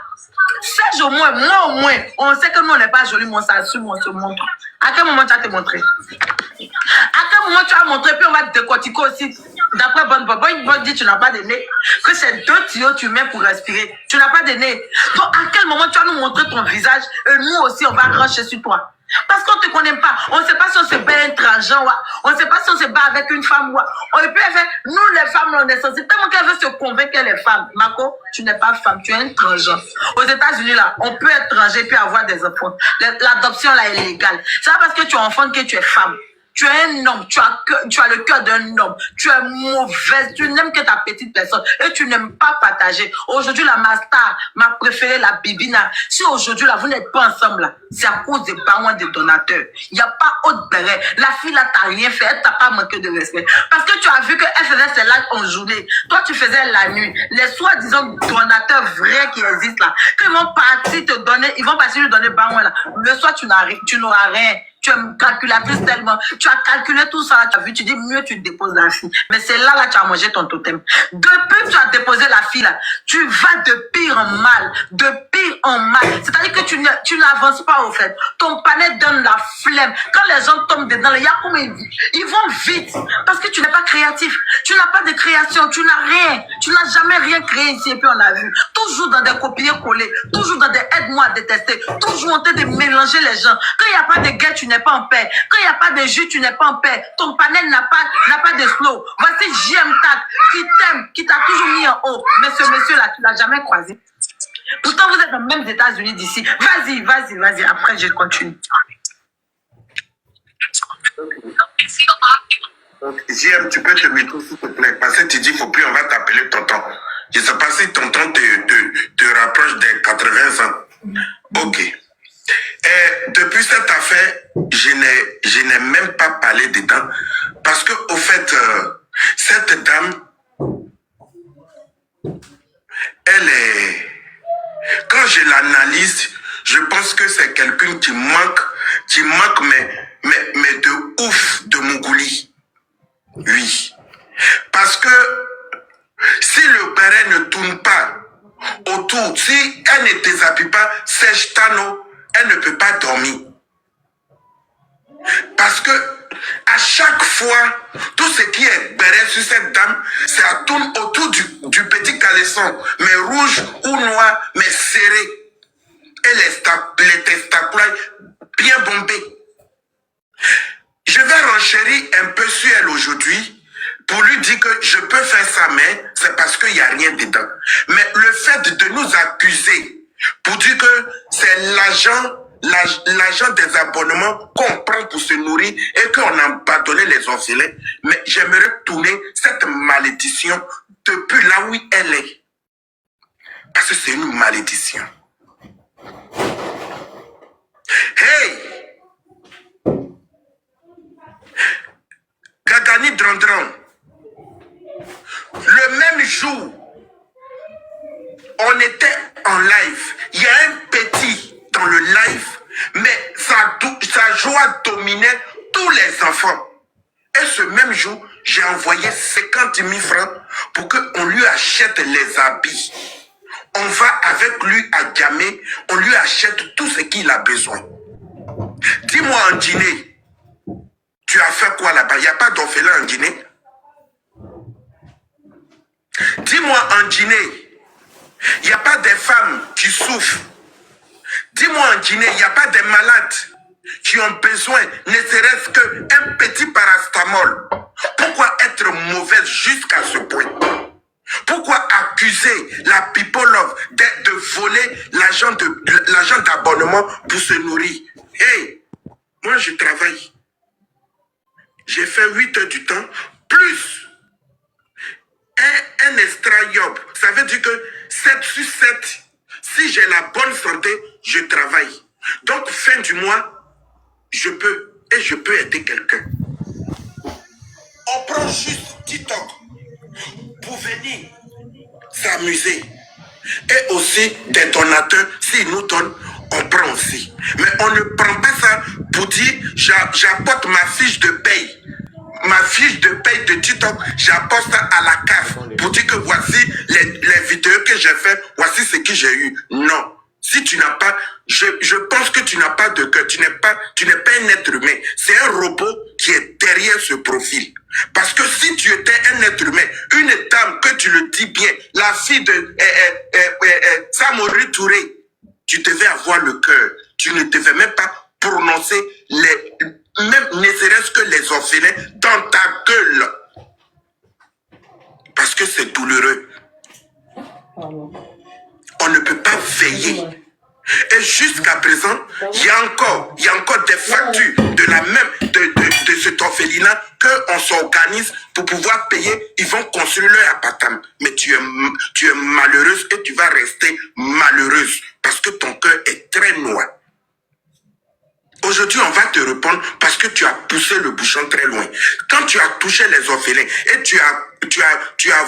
Serge au moins, moi au moins, on sait que nous on n'est pas jolis, mais on s'assume, on se montre. À quel moment tu vas te montrer? À quel moment tu vas montrer, puis on va te décortiquer aussi. D'après Bonne dit tu n'as pas de nez, que c'est 2 tuyaux tu mets pour respirer. Tu n'as pas de nez. Donc à quel moment tu vas nous montrer ton visage et nous aussi on va rancher sur toi? Parce qu'on ne te connaît pas. On ne sait pas si on se bat un transgenre. On ne sait pas si on se bat avec une femme. On peut faire, nous les femmes, on est censés. Tellement qu'elle veut se convaincre qu'elle est femme. Marco, tu n'es pas femme, tu es un transgenre. Aux États-Unis, là, on peut être transgenre et puis avoir des enfants. L'adoption, là, est légale. C'est pas parce que tu es enfant que tu es femme. Tu es un homme, tu as le cœur d'un homme, tu es mauvaise, tu n'aimes que ta petite personne et tu n'aimes pas partager. Aujourd'hui, ma star, ma préférée, la Bibina, si aujourd'hui, là, vous n'êtes pas ensemble, là, c'est à cause des parents des donateurs. Il n'y a pas autre béret. La fille, là, t'as rien fait, elle t'a pas manqué de respect. Parce que tu as vu qu'elle faisait ses lives en journée. Toi, tu faisais la nuit. Les soi-disant donateurs vrais qui existent, là, qu'ils vont partir te donner, ils vont partir lui donner baron, là. Le soir, tu n'auras rien. Tu es calculatrice tellement. Tu as calculé tout ça, tu as vu, tu dis mieux tu déposes la fille. Mais c'est là, tu as mangé ton totem. Depuis que tu as déposé la fille là, tu vas de pire en mal. De pire en mal. C'est-à-dire que tu n'avances pas au fait. Ton panel donne la flemme. Quand les gens tombent dedans, il y a comme ils vont vite. Parce que tu n'es pas créatif. Tu n'as pas de création. Tu n'as rien. Tu n'as jamais rien créé ici et puis on a vu. Toujours dans des copier-coller. Toujours dans des aide-moi à détester. Toujours en train de mélanger les gens. Quand il n'y a pas de guerre, tu n'es pas en paix. Quand il n'y a pas de jus, tu n'es pas en paix. Ton panel n'a pas de slow. Voici JM Tag qui t'aime, qui t'a toujours mis en haut. Mais ce monsieur-là, tu ne l'as jamais croisé. Pourtant, vous êtes dans les mêmes États-Unis d'ici. Vas-y. Après, je continue. JM, tu peux te mettre s'il te plaît. Parce que tu dis, faut plus, on va t'appeler tonton. Je ne sais pas si tonton te rapproche des 80 ans. Ok. Et depuis cette affaire, je n'ai même pas parlé dedans. Parce que, au fait, cette dame, elle est... Quand je l'analyse, je pense que c'est quelqu'un qui manque mais de ouf de Mougouli. Oui. Parce que si le béret ne tourne pas autour, si elle ne déshabille pas, sèche Tano, elle ne peut pas dormir. Parce que à chaque fois, tout ce qui est béret sur cette dame, ça tourne autour du petit caleçon, mais rouge ou noir, mais serré. Et les testacules bien bombés. Je vais renchérir un peu sur elle aujourd'hui pour lui dire que je peux faire ça, mais c'est parce qu'il n'y a rien dedans. Mais le fait de nous accuser pour dire que c'est l'argent des abonnements qu'on prend pour se nourrir et qu'on a abandonné les orphelins, mais j'aimerais tourner cette malédiction depuis là où elle est. Parce que c'est une malédiction. Hey! Gagani Drondron, le même jour, on était en live. Il y a un petit dans le live, mais sa joie dominait tous les enfants. Et ce même jour, j'ai envoyé 50 000 francs pour qu'on lui achète les habits. On va avec lui à Gamé, on lui achète tout ce qu'il a besoin. Dis-moi en Guinée, tu as fait quoi là-bas? Il n'y a pas d'orphelin en Guinée. Dis-moi en Guinée, il n'y a pas des femmes qui souffrent. Dis-moi en Guinée, il n'y a pas des malades. qui ont besoin, ne serait-ce qu'un petit paracétamol. Pourquoi être mauvaise jusqu'à ce point? Pourquoi accuser la People Love de voler l'argent d'abonnement pour se nourrir? Hey, moi je travaille. J'ai fait 8 heures du temps, plus un extra job. Ça veut dire que 7 sur 7, si j'ai la bonne santé, je travaille. Donc, fin du mois, je peux aider quelqu'un. On prend juste TikTok pour venir s'amuser. Et aussi des donateurs, s'ils nous donnent, on prend aussi. Mais on ne prend pas ça pour dire j'apporte ma fiche de paye. Ma fiche de paye de TikTok, j'apporte ça à la CAF pour dire que voici les vidéos que j'ai fait, voici ce que j'ai eu. Non. Si tu n'as pas, je pense que tu n'as pas de cœur, tu n'es pas un être humain. C'est un robot qui est derrière ce profil. Parce que si tu étais un être humain, une dame, que tu le dis bien, la fille de Samori Touré, tu devais avoir le cœur. Tu ne devais même pas prononcer même ne serait-ce que les orphelins dans ta gueule. Parce que c'est douloureux. On ne peut pas veiller. Et jusqu'à présent, il y a encore des factures de cet orphelinat qu'on s'organise pour pouvoir payer. Ils vont construire leur appartement. Mais tu es malheureuse et tu vas rester malheureuse parce que ton cœur est très noir. Aujourd'hui, on va te répondre parce que tu as poussé le bouchon très loin. Quand tu as touché les orphelins et tu as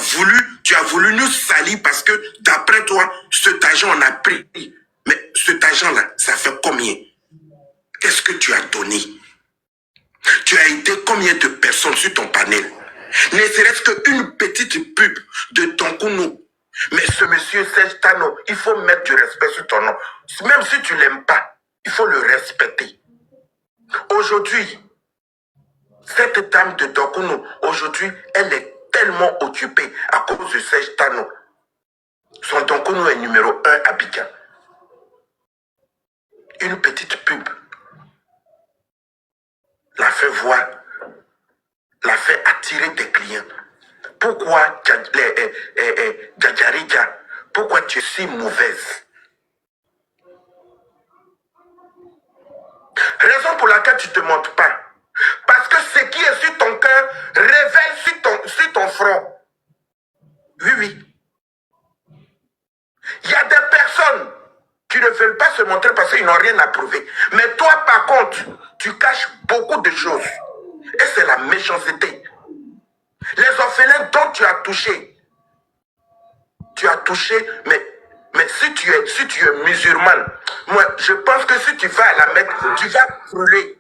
voulu nous salir parce que d'après toi, cet argent on a pris. Mais cet argent-là, ça fait combien? Qu'est-ce que tu as donné? Tu as aidé combien de personnes sur ton panel? Ne serait-ce qu'une petite pub de Tonkounou. Mais ce monsieur Serge Tano, il faut mettre du respect sur ton nom. Même si tu l'aimes pas, il faut le respecter. Aujourd'hui, cette dame de Tonkounou, aujourd'hui, elle est tellement occupée à cause de Serge Tano. Son Tonkounou est numéro 1 à Abidjan. Une petite pub l'a fait voir, l'a fait attirer des clients. Pourquoi, Djadjarija, pourquoi tu es si mauvaise? Raison pour laquelle tu ne te montres pas. Parce que ce qui est sur ton cœur révèle sur ton front. Oui, oui. Il y a des personnes qui ne veulent pas se montrer parce qu'ils n'ont rien à prouver. Mais toi, par contre, tu caches beaucoup de choses. Et c'est la méchanceté. Les orphelins dont tu as touché, mais si tu es musulmane, moi, je pense que si tu vas à la Mecque, tu vas brûler.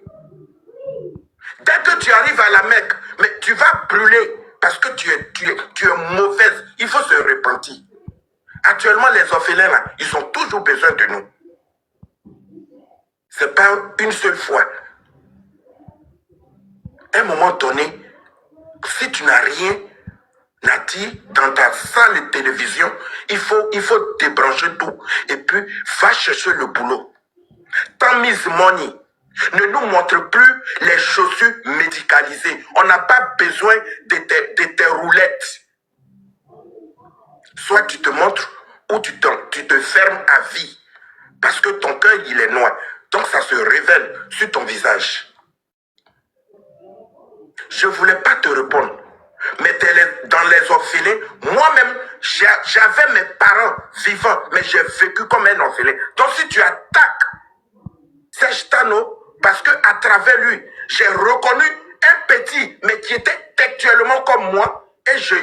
Dès que tu arrives à la Mecque, mais tu vas brûler parce que tu es mauvaise. Il faut se repentir. Actuellement, les orphelins, là, ils ont toujours besoin de nous. Ce n'est pas une seule fois. À un moment donné, si tu n'as rien à dire dans ta salle de télévision, il faut débrancher tout et puis va chercher le boulot. Tamise Money ne nous montre plus les chaussures médicalisées. On n'a pas besoin de tes roulettes. Soit tu te montres ou tu te fermes à vie. Parce que ton cœur, il est noir. Donc ça se révèle sur ton visage. Je ne voulais pas te répondre. Mais dans les orphelins, moi-même, j'avais mes parents vivants, mais j'ai vécu comme un orphelin. Donc si tu attaques Serge Tano, parce qu'à travers lui, j'ai reconnu un petit, mais qui était textuellement comme moi, et je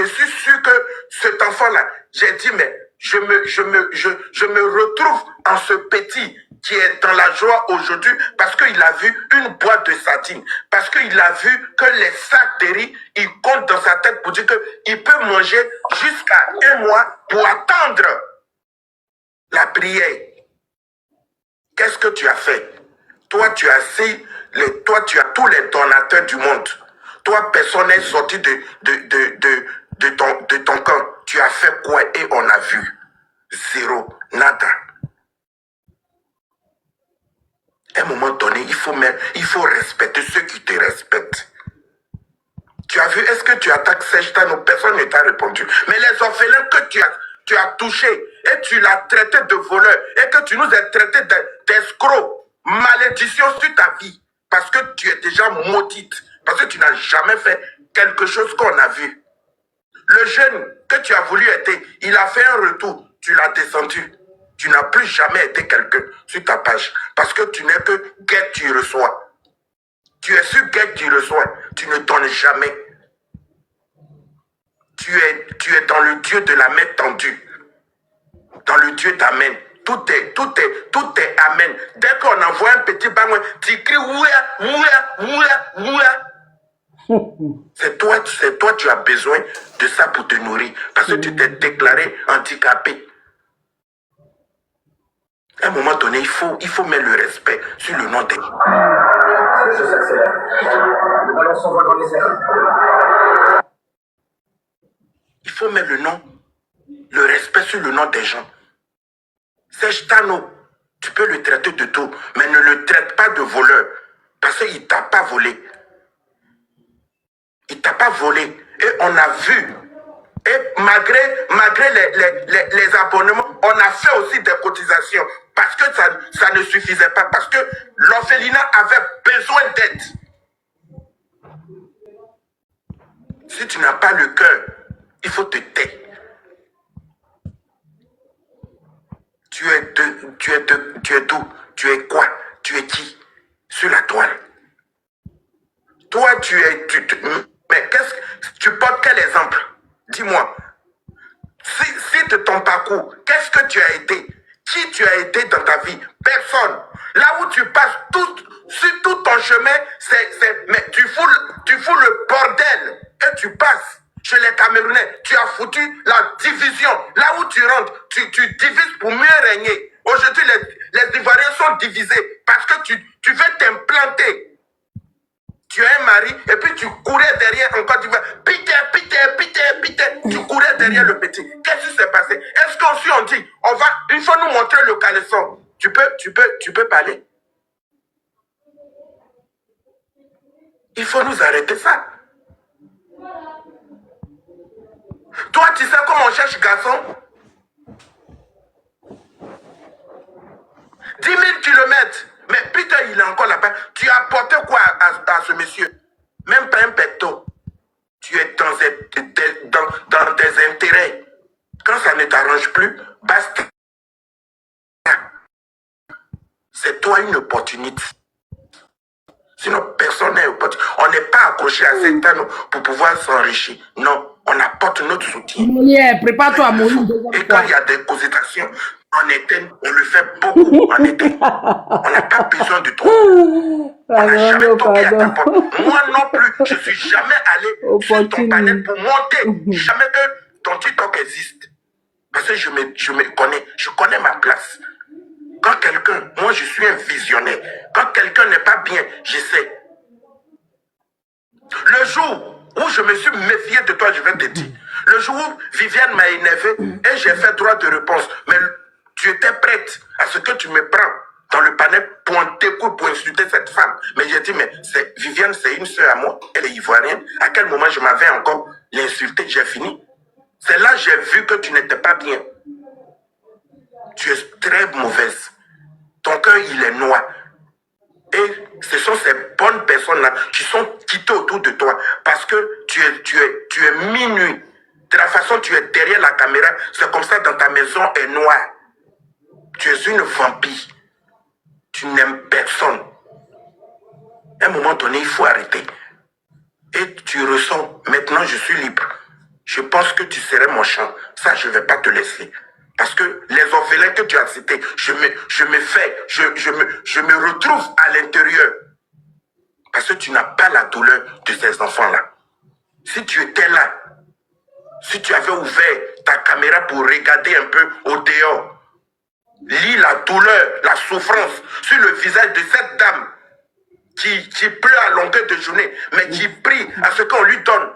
suis sûr que cet enfant-là, j'ai dit, mais je me retrouve en ce petit qui est dans la joie aujourd'hui parce qu'il a vu une boîte de sardines, parce qu'il a vu que les sacs de riz, il compte dans sa tête pour dire qu'il peut manger jusqu'à un mois pour attendre la prière. Qu'est-ce que tu as fait? Toi, tu as tous les donateurs du monde. Toi, personne n'est sorti de ton camp. Tu as fait quoi et on a vu? Zéro, nada. À un moment donné, il faut respecter ceux qui te respectent. Tu as vu, est-ce que tu attaques Sejtano? Personne ne t'a répondu. Mais les orphelins que tu as touchés et tu l'as traité de voleur et que tu nous as traité d'escrocs, malédiction sur ta vie, parce que tu es déjà maudite, parce que tu n'as jamais fait quelque chose qu'on a vu. Le jeune que tu as voulu aider, il a fait un retour, tu l'as descendu. Tu n'as plus jamais été quelqu'un sur ta page, parce que tu n'es que guet, tu reçois. Tu es sur guet, tu reçois. Tu ne donnes jamais. Tu es dans le Dieu de la main tendue. Dans le Dieu d'Amen. Tout est Amen. Dès qu'on envoie un petit bang, tu cries ouia, ouia, ouia, ouia. C'est toi, tu as besoin de ça pour te nourrir. Parce que tu t'es déclaré handicapé. À un moment donné, il faut mettre le respect sur le nom des gens. Il faut mettre le respect sur le nom des gens. Sejtano, tu peux le traiter de tout, mais ne le traite pas de voleur. Parce qu'il ne t'a pas volé. Il ne t'a pas volé. Et on a vu. Et malgré les abonnements, on a fait aussi des cotisations. Parce que ça ne suffisait pas. Parce que l'orphelinat avait besoin d'aide. Si tu n'as pas le cœur, il faut te taire. Tu es d'où? Tu es quoi? Tu es qui? Sur la toile. Toi, mais tu portes quel exemple? Dis-moi. Si de ton parcours, qu'est-ce que tu as été? Qui tu as été dans ta vie? Personne. Là où tu passes sur tout ton chemin, mais tu fous le bordel et tu passes. Chez les Camerounais, tu as foutu la division. Là où tu rentres, tu divises pour mieux régner. Aujourd'hui, les Ivoiriens sont divisés parce que tu veux t'implanter. Tu as un mari et puis tu courais derrière encore. Tu vas pité. Tu courais derrière le petit. Qu'est-ce qui s'est passé? Est-ce qu'on dit, il faut nous montrer le caleçon. Tu peux parler? Il faut nous arrêter ça. Toi, tu sais comment on cherche garçon? 10 000 kilomètres. Mais putain, il est encore là-bas. Tu as apporté quoi à ce monsieur? Même pas un pecto. Tu es dans des intérêts. Quand ça ne t'arrange plus, basta. C'est toi une opportunité. Sinon, personne n'est opportunité. On n'est pas accroché à cet anneau pour pouvoir s'enrichir. Non. On apporte notre soutien. Yeah, prépare-toi à mourir. Et quand il y a des causations en éteint, on le fait beaucoup en éteint. On n'a pas besoin de toi. On n'a jamais toqué à ta porte. Moi non plus, je ne suis jamais allé sur ton panel pour monter. Jamais que ton TikTok existe. Parce que je me connais. Je connais ma place. Quand moi je suis un visionnaire. Quand quelqu'un n'est pas bien, je sais. Le jour où je me suis méfié de toi, je vais te dire. Le jour où Viviane m'a énervé et j'ai fait droit de réponse, mais tu étais prête à ce que tu me prends dans le panel pour insulter cette femme. Mais j'ai dit, mais Viviane, c'est une sœur à moi, elle est ivoirienne. À quel moment je m'avais encore l'insulter? J'ai fini. C'est là que j'ai vu que tu n'étais pas bien. Tu es très mauvaise. Ton cœur, il est noir. Et ce sont ces bonnes personnes-là qui sont quittées autour de toi parce que tu es minuit. De la façon dont tu es derrière la caméra, c'est comme ça dans ta maison est noire. Tu es une vampire. Tu n'aimes personne. À un moment donné, il faut arrêter. Et tu ressens, maintenant je suis libre. Je pense que tu serais mon champ. Ça, je ne vais pas te laisser. Parce que les orphelins que tu as cités, je me retrouve à l'intérieur. Parce que tu n'as pas la douleur de ces enfants-là. Si tu étais là, si tu avais ouvert ta caméra pour regarder un peu au dehors, lis la douleur, la souffrance sur le visage de cette dame qui pleure à longueur de journée, mais qui prie à ce qu'on lui donne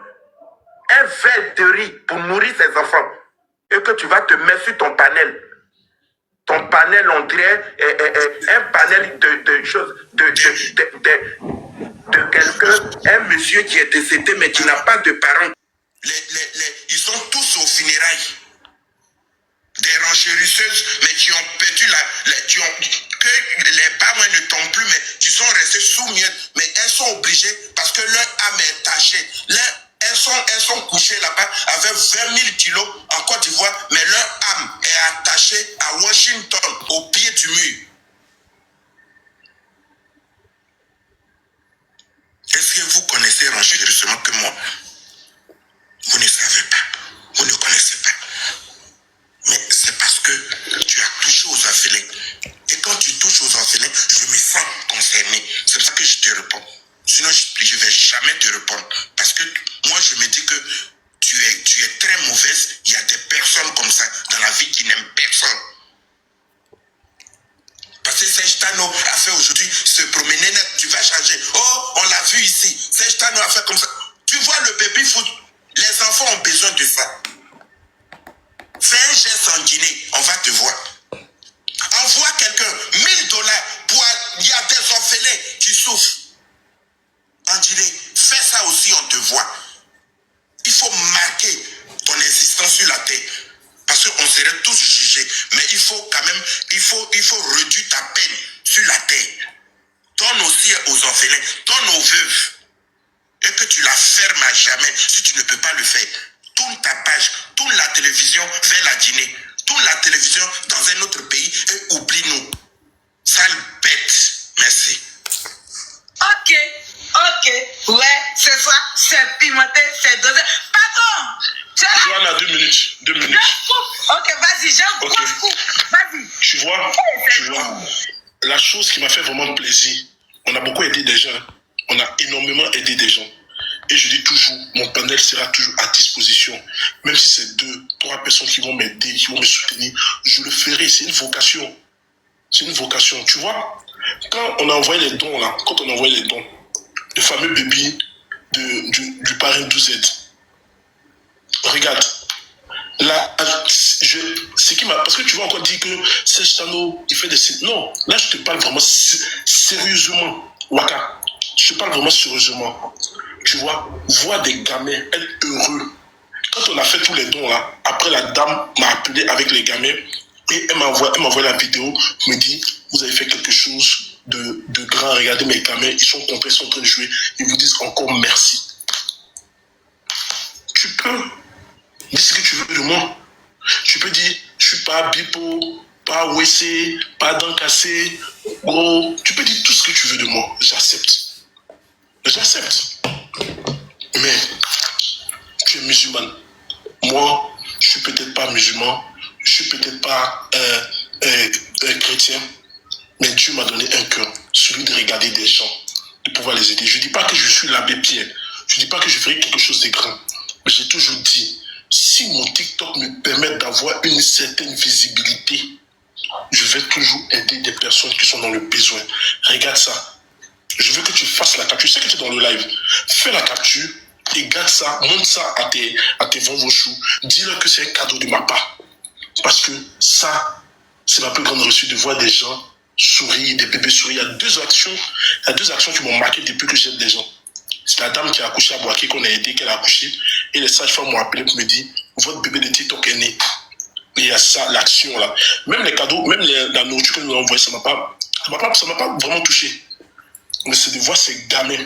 un verre de riz pour nourrir ses enfants. Et que tu vas te mettre sur ton panel Ton panel, on dirait un panel de choses, de quelqu'un, un monsieur qui est décédé mais qui n'a pas de parents. Ils sont tous aux funérailles. Des renchérisseuses, mais qui ont perdu que les parents ne tombent plus, mais qui sont restés sous miel. Mais elles sont obligées parce que leur âme est tachée. Elles sont couchées là-bas avec 20 000 kilos en Côte d'Ivoire, mais leur âme est attachée à Washington, au pied du mur. Est-ce que vous connaissez renchérissement que moi? Vous ne savez pas. Vous ne connaissez pas. Mais c'est parce que tu as touché aux orphelins. Et quand tu touches aux orphelins, je me sens concerné. C'est pour ça que je te réponds. Sinon, je ne vais jamais te répondre. Parce que moi, je me dis que tu es très mauvaise. Il y a des personnes comme ça dans la vie qui n'aiment personne. Parce que Serge Tano a fait aujourd'hui se promener net. Tu vas changer. Oh, on l'a vu ici. Serge Tano a fait comme ça. Tu vois le baby foot. Les enfants ont besoin de ça. Fais un geste en Guinée, on va te voir. Envoie quelqu'un $1000 pour... Il y a des orphelins qui souffrent. En Guinée, fais ça aussi, on te voit. Il faut marquer ton existence sur la terre. Parce qu'on serait tous jugés. Mais il faut quand même, il faut réduire ta peine sur la terre. Donne aussi aux orphelins, donne aux veuves. Et que tu la fermes à jamais si tu ne peux pas le faire. Tourne ta page, tourne la télévision vers la Guinée, tourne la télévision dans un autre pays et oublie-nous. Sale bête. Merci. Ok, ouais, c'est ça, c'est pimenté, c'est dosé. Pardon, tu as... Joanna, 2 minutes. Ok, vas-y, j'ai un gros coup. Vas-y. Tu vois, la chose qui m'a fait vraiment plaisir, on a beaucoup aidé des gens, on a énormément aidé des gens. Et je dis toujours, mon panel sera toujours à disposition. Même si c'est 2, 3 personnes qui vont m'aider, qui vont me soutenir, je le ferai. C'est une vocation. C'est une vocation. Tu vois, quand on a envoyé les dons, là, le fameux bébé du parrain 12Z, regarde, là, ce qui m'a... Parce que tu vas encore dire que Serge Tano, il fait des... Non, là, je te parle vraiment sérieusement. Waka, je te parle vraiment sérieusement. Tu vois, voir des gamins être heureux. Quand on a fait tous les dons là, après la dame m'a appelé avec les gamins et elle m'a envoyé la vidéo, me dit, vous avez fait quelque chose de grand, regardez mes gamins, ils sont contents, ils sont en train de jouer, ils vous disent encore merci. Tu peux dire ce que tu veux de moi. Tu peux dire, je suis pas bipo, pas WC, pas dents cassées, gros. Tu peux dire tout ce que tu veux de moi, j'accepte. Mais tu es musulmane. Moi, je suis peut-être pas musulman, je suis peut-être pas chrétien, mais Dieu m'a donné un cœur, celui de regarder des gens, de pouvoir les aider. Je ne dis pas que je suis l'abbé Pierre, je ne dis pas que je ferai quelque chose de grand, mais j'ai toujours dit, si mon TikTok me permet d'avoir une certaine visibilité, je vais toujours aider des personnes qui sont dans le besoin. Regarde ça. Je veux que tu fasses la capture. Je sais que tu es dans le live. Fais la capture et garde ça, montre ça à tes vos-choux. Dis-leur que c'est un cadeau de ma part. Parce que ça, c'est ma plus grande reçue de voir des gens sourire, des bébés sourire. Il y a deux actions qui m'ont marqué depuis que j'aide des gens. C'est la dame qui a accouché à Boaké, qu'on a aidé, qu'elle a accouché. Et les sages-femmes m'ont appelé pour me dire, votre bébé de TikTok est né. Et il y a ça, l'action là. Même les cadeaux, même la nourriture que nous avons envoyée, ça m'a pas vraiment touché. Mais c'est de voir ces gamins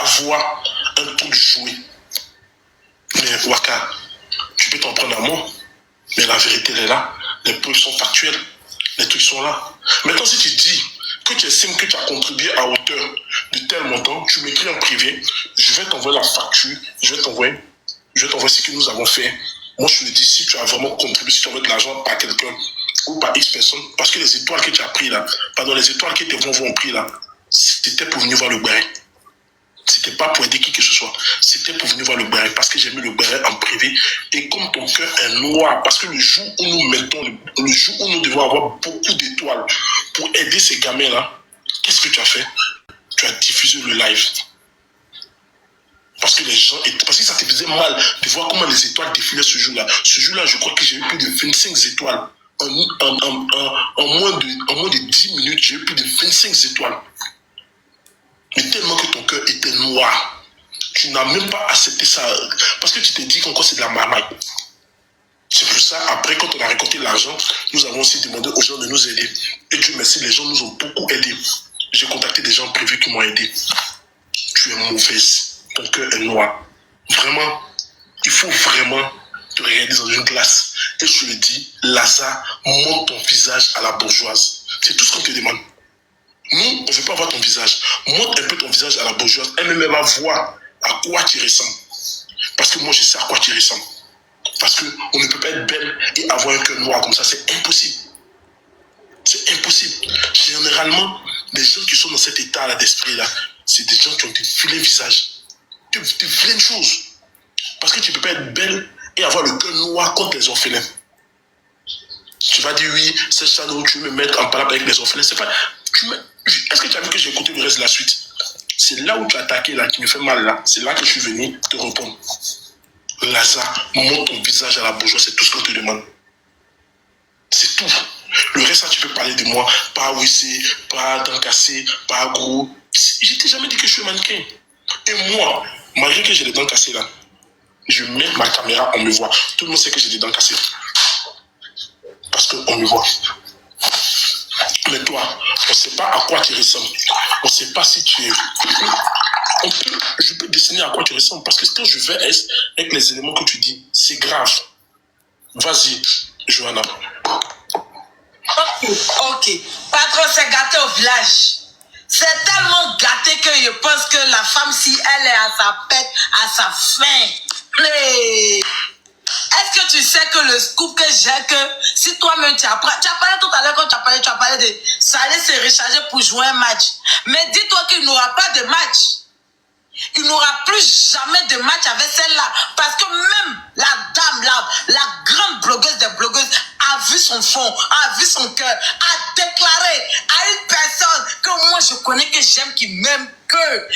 avoir un tour de jouet. Mais Waka, tu peux t'en prendre à moi. Mais la vérité, elle est là. Les preuves sont factuelles. Les trucs sont là. Maintenant, si tu dis que tu estimes que tu as contribué à hauteur de tel montant, tu m'écris en privé, je vais t'envoyer la facture, je vais t'envoyer ce que nous avons fait. Moi, je te dis, si tu as vraiment contribué, si tu envoies de l'argent par quelqu'un ou par X personnes, parce que les étoiles que tu as pris là, pardon, les étoiles que tes vont ont pris là, c'était pour venir voir le Béret. C'était pas pour aider qui que ce soit. C'était pour venir voir le Béret. Parce que j'ai mis le Béret en privé. Et comme ton cœur est noir, parce que le jour où nous mettons, le jour où nous devons avoir beaucoup d'étoiles pour aider ces gamins-là, qu'est-ce que tu as fait? Tu as diffusé le live. Parce que les gens, parce que ça te faisait mal de voir comment les étoiles défilaient ce jour-là. Ce jour-là, je crois que j'ai eu plus de 25 étoiles En moins de 10 minutes, j'ai eu plus de 25 étoiles. Mais tellement que ton cœur était noir, tu n'as même pas accepté ça. Parce que tu t'es dit qu'encore c'est de la marmaille. C'est pour ça, après, quand on a récolté l'argent, nous avons aussi demandé aux gens de nous aider. Et Dieu merci, les gens nous ont beaucoup aidés. J'ai contacté des gens privés qui m'ont aidé. Tu es mauvaise. Ton cœur est noir. Vraiment, il faut vraiment te regarder dans une glace. Et je le dis, Lazare, montre ton visage à la bourgeoise. C'est tout ce qu'on te demande. Nous, on ne veut pas voir ton visage. Montre un peu ton visage à la bourgeoise. Elle va voir à quoi tu ressembles. Parce que moi, je sais à quoi tu ressembles. Parce qu'on ne peut pas être belle et avoir un cœur noir comme ça. C'est impossible. C'est impossible. Généralement, les gens qui sont dans cet état-là d'esprit-là, c'est des gens qui ont des vilains visages. Des vilaines choses. Parce que tu ne peux pas être belle et avoir le cœur noir contre les orphelins. Tu vas dire oui, c'est ça où tu veux me mettre en parole avec les orphelins. C'est pas. Est-ce que tu as vu que j'ai écouté le reste de la suite? C'est là où tu as attaqué, là, qui me fait mal, là. C'est là que je suis venu te répondre. Lazare, montre ton visage à la bourgeoise, c'est tout ce qu'on te demande. C'est tout. Le reste, ça, tu peux parler de moi. Pas wissé, pas dents cassées, pas gros. Je t'ai jamais dit que je suis mannequin. Et moi, malgré que j'ai les dents cassées, là, je mets ma caméra, on me voit. Tout le monde sait que j'ai des dents cassées. Parce qu'on me voit. Mais toi, on ne sait pas à quoi tu ressembles. On ne sait pas si tu es... Je peux dessiner à quoi tu ressembles. Parce que quand je vais avec les éléments que tu dis, c'est grave. Vas-y, Johanna. Ok. Patron, c'est gâté au village. C'est tellement gâté que je pense que la femme, si elle est à sa pète, à sa faim. Est-ce que tu sais que le scoop que j'ai, que si toi-même tu as parlé tout à l'heure quand tu as parlé de Salé se recharger pour jouer un match. Mais dis-toi qu'il n'aura pas de match. Il n'aura plus jamais de match avec celle-là. Parce que même la dame, la grande blogueuse des blogueuses, a vu son fond, a vu son cœur, a déclaré à une personne que moi je connais, que j'aime, qui m'aime, que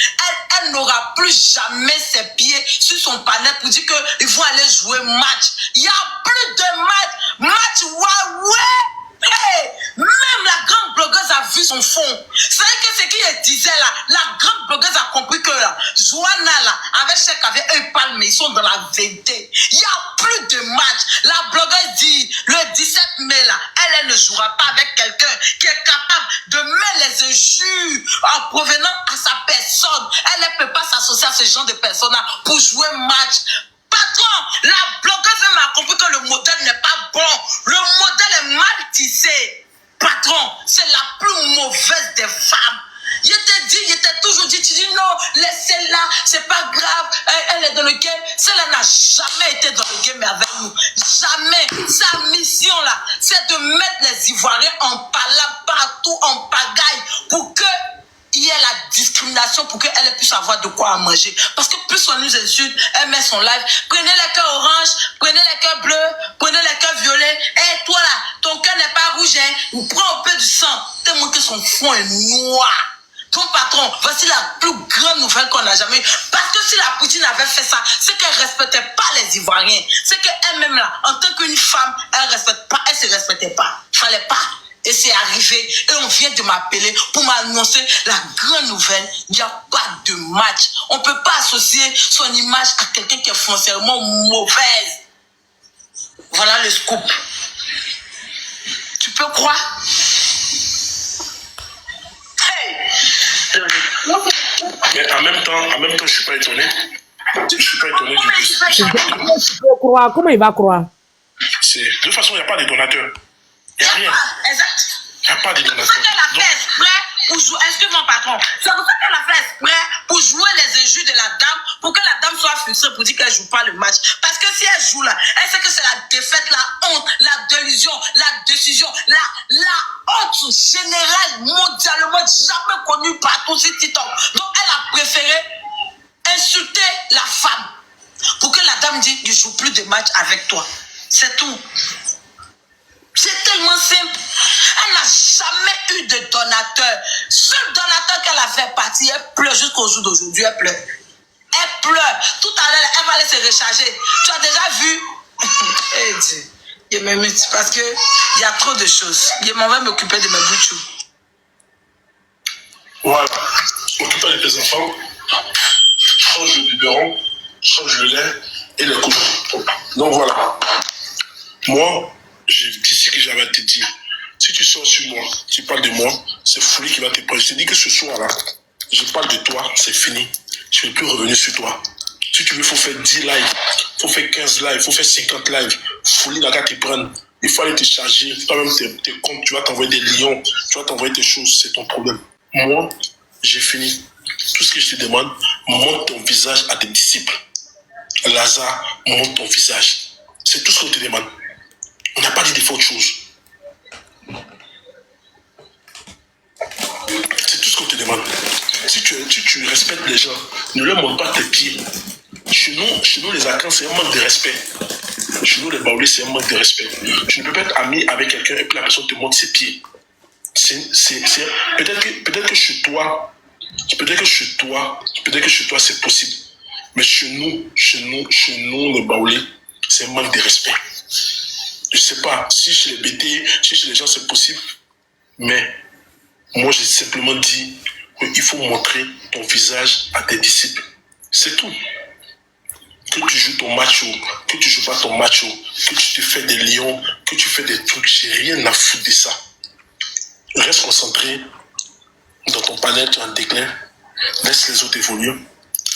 elle n'aura plus jamais ses pieds sur son panel pour dire qu'ils vont aller jouer match. Il n'y a plus de match. Match Huawei. Hey, même la grande blogueuse a vu son fond. C'est vrai que ce qu'il disait là, la grande blogueuse a compris que là, Johanna là, avec Cheikh avec eux palme, ils sont dans la vérité. Il n'y a plus de match. La blogueuse dit, le 17 mai là, elle ne jouera pas avec quelqu'un qui est capable de mettre les injures en provenant à sa personne. Elle ne peut pas s'associer à ce genre de personnes là pour jouer match. Patron, la blogueuse m'a compris que le modèle n'est pas bon. Le modèle est mal tissé. Patron, c'est la plus mauvaise des femmes. Je t'ai toujours dit, tu dis non, laissez-la, c'est pas grave, elle est dans le game. Celle-là n'a jamais été dans le game avec nous. Jamais. Sa mission là, c'est de mettre les Ivoiriens en palabre partout, en pagaille, pour que il y a la discrimination, pour qu'elle puisse avoir de quoi à manger. Parce que plus on nous insulte, elle met son live. Prenez les cœurs orange, prenez les cœurs bleus, prenez les cœurs violets. Et toi là, ton cœur n'est pas rouge, hein. Ou prends un peu du sang, tellement que son fond est noir. Donc patron, voici la plus grande nouvelle qu'on n'a jamais eue. Parce que si la Poutine avait fait ça, c'est qu'elle ne respectait pas les Ivoiriens. C'est qu'elle-même là, en tant qu'une femme, elle se respectait pas. Il fallait pas. Et c'est arrivé, et on vient de m'appeler pour m'annoncer la grande nouvelle. Il n'y a pas de match. On ne peut pas associer son image à quelqu'un qui est foncièrement mauvaise. Voilà le scoop. Tu peux croire? Hey! Mais en même temps, je ne suis pas étonné. Je ne suis pas étonné du tout. Tu peux croire. Comment il va croire? De toute façon, il n'y a pas de donateur. Il n'y a rien. Exact. Il n'y a pas de donateur. C'est pour ça qu'elle a fait exprès pour jouer. Excuse-moi, patron. C'est pour ça qu'elle a fait exprès pour jouer les injures de la dame, pour que la dame soit frustrée pour dire qu'elle ne joue pas le match. Parce que si elle joue là, elle sait que c'est la défaite, la honte, la délusion, la décision, la honte générale, mondialement jamais connue partout sur TikTok. Donc elle a préféré insulter la femme pour que la dame dise je ne joue plus de match avec toi. C'est tout. C'est tellement simple. Elle n'a jamais eu de donateur. Seul donateur qu'elle a fait partie, elle pleure jusqu'au jour d'aujourd'hui. Elle pleure. Elle pleure. Tout à l'heure, elle va aller se recharger. Tu as déjà vu Je me mute parce que il y a trop de choses. Je m'en vais m'occuper de mes boutchous. Voilà. Occupe-toi de tes enfants. Change le biberon, change le lait et le couche. Donc voilà. Moi, j'ai dit ce que j'avais à te dire. Si tu sors sur moi, tu parles de moi, c'est Folie qui va te prendre. Je te dis que ce soir-là, je parle de toi, c'est fini. Je ne vais plus revenir sur toi. Si tu veux, il faut faire 10 lives, il faut faire 15 lives, il faut faire 50 lives. Folie n'a qu'à te prendre. Il faut aller te charger. Toi-même, tes comptes, tu vas t'envoyer des lions, tu vas t'envoyer des choses, c'est ton problème. Moi, j'ai fini. Tout ce que je te demande, montre ton visage à tes disciples. Lazare, montre ton visage. C'est tout ce qu'on te demande. On n'a pas dit de faire autre chose. C'est tout ce qu'on te demande. Si tu respectes les gens, ne leur montre pas tes pieds. Chez nous les Akans, c'est un manque de respect. Chez nous, les Baoulés, c'est un manque de respect. Tu ne peux pas être ami avec quelqu'un et puis la personne te montre ses pieds. Peut-être que chez toi, c'est possible. Mais chez nous, les Baoulés, c'est un manque de respect. Je ne sais pas si chez les BT, si chez les gens c'est possible, mais moi j'ai simplement dit qu'il faut montrer ton visage à tes disciples. C'est tout. Que tu joues ton macho, que tu joues pas ton macho, que tu te fais des lions, que tu fais des trucs, j'ai rien à foutre de ça. Reste concentré dans ton panel, tu es en déclin, laisse les autres évoluer.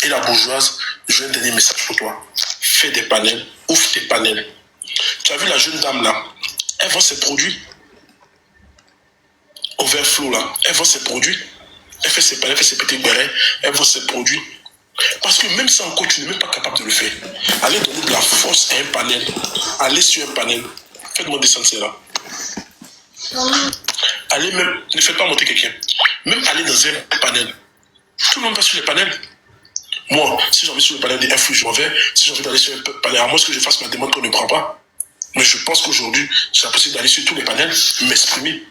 Et la bourgeoise, j'ai un dernier message pour toi. Fais des panels, ouvre tes panels. Tu as vu la jeune dame là, elle vend ses produits. Overflow là, elle vend ses produits. Elle fait ses panels, elle fait ses petits bérets, elle vend ses produits. Parce que même ça encore, tu n'es même pas capable de le faire. Allez donner de la force à un panel. Allez sur un panel. Faites-moi descendre ça là. Allez même, ne faites pas monter quelqu'un. Même aller dans un panel. Tout le monde va sur les panels. Moi, si j'ai envie sur le panel des influx, je m'en vais. Si j'ai envie d'aller sur un panel, à moins que je fasse ma demande qu'on ne prend pas. Mais je pense qu'aujourd'hui, c'est possible d'aller sur tous les panels, m'exprimer.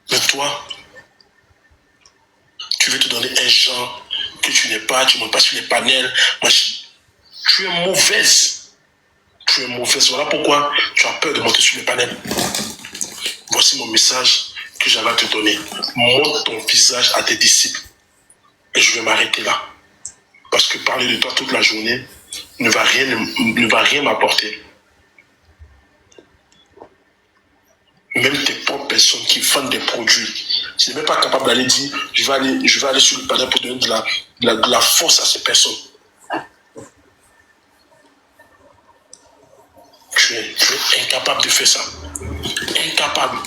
Mais toi, tu veux te donner un genre que tu n'es pas, tu ne montes pas sur les panels. Tu es mauvaise. Tu es mauvaise. Voilà pourquoi tu as peur de monter sur les panels. Voici mon message que j'avais à te donner. Montre ton visage à tes disciples. Et je vais m'arrêter là. Parce que parler de toi toute la journée ne va rien m'apporter. Même tes propres personnes qui vendent des produits, tu n'es même pas capable d'aller dire je vais aller sur le panel pour donner de la force à ces personnes. Tu es incapable de faire ça. Incapable.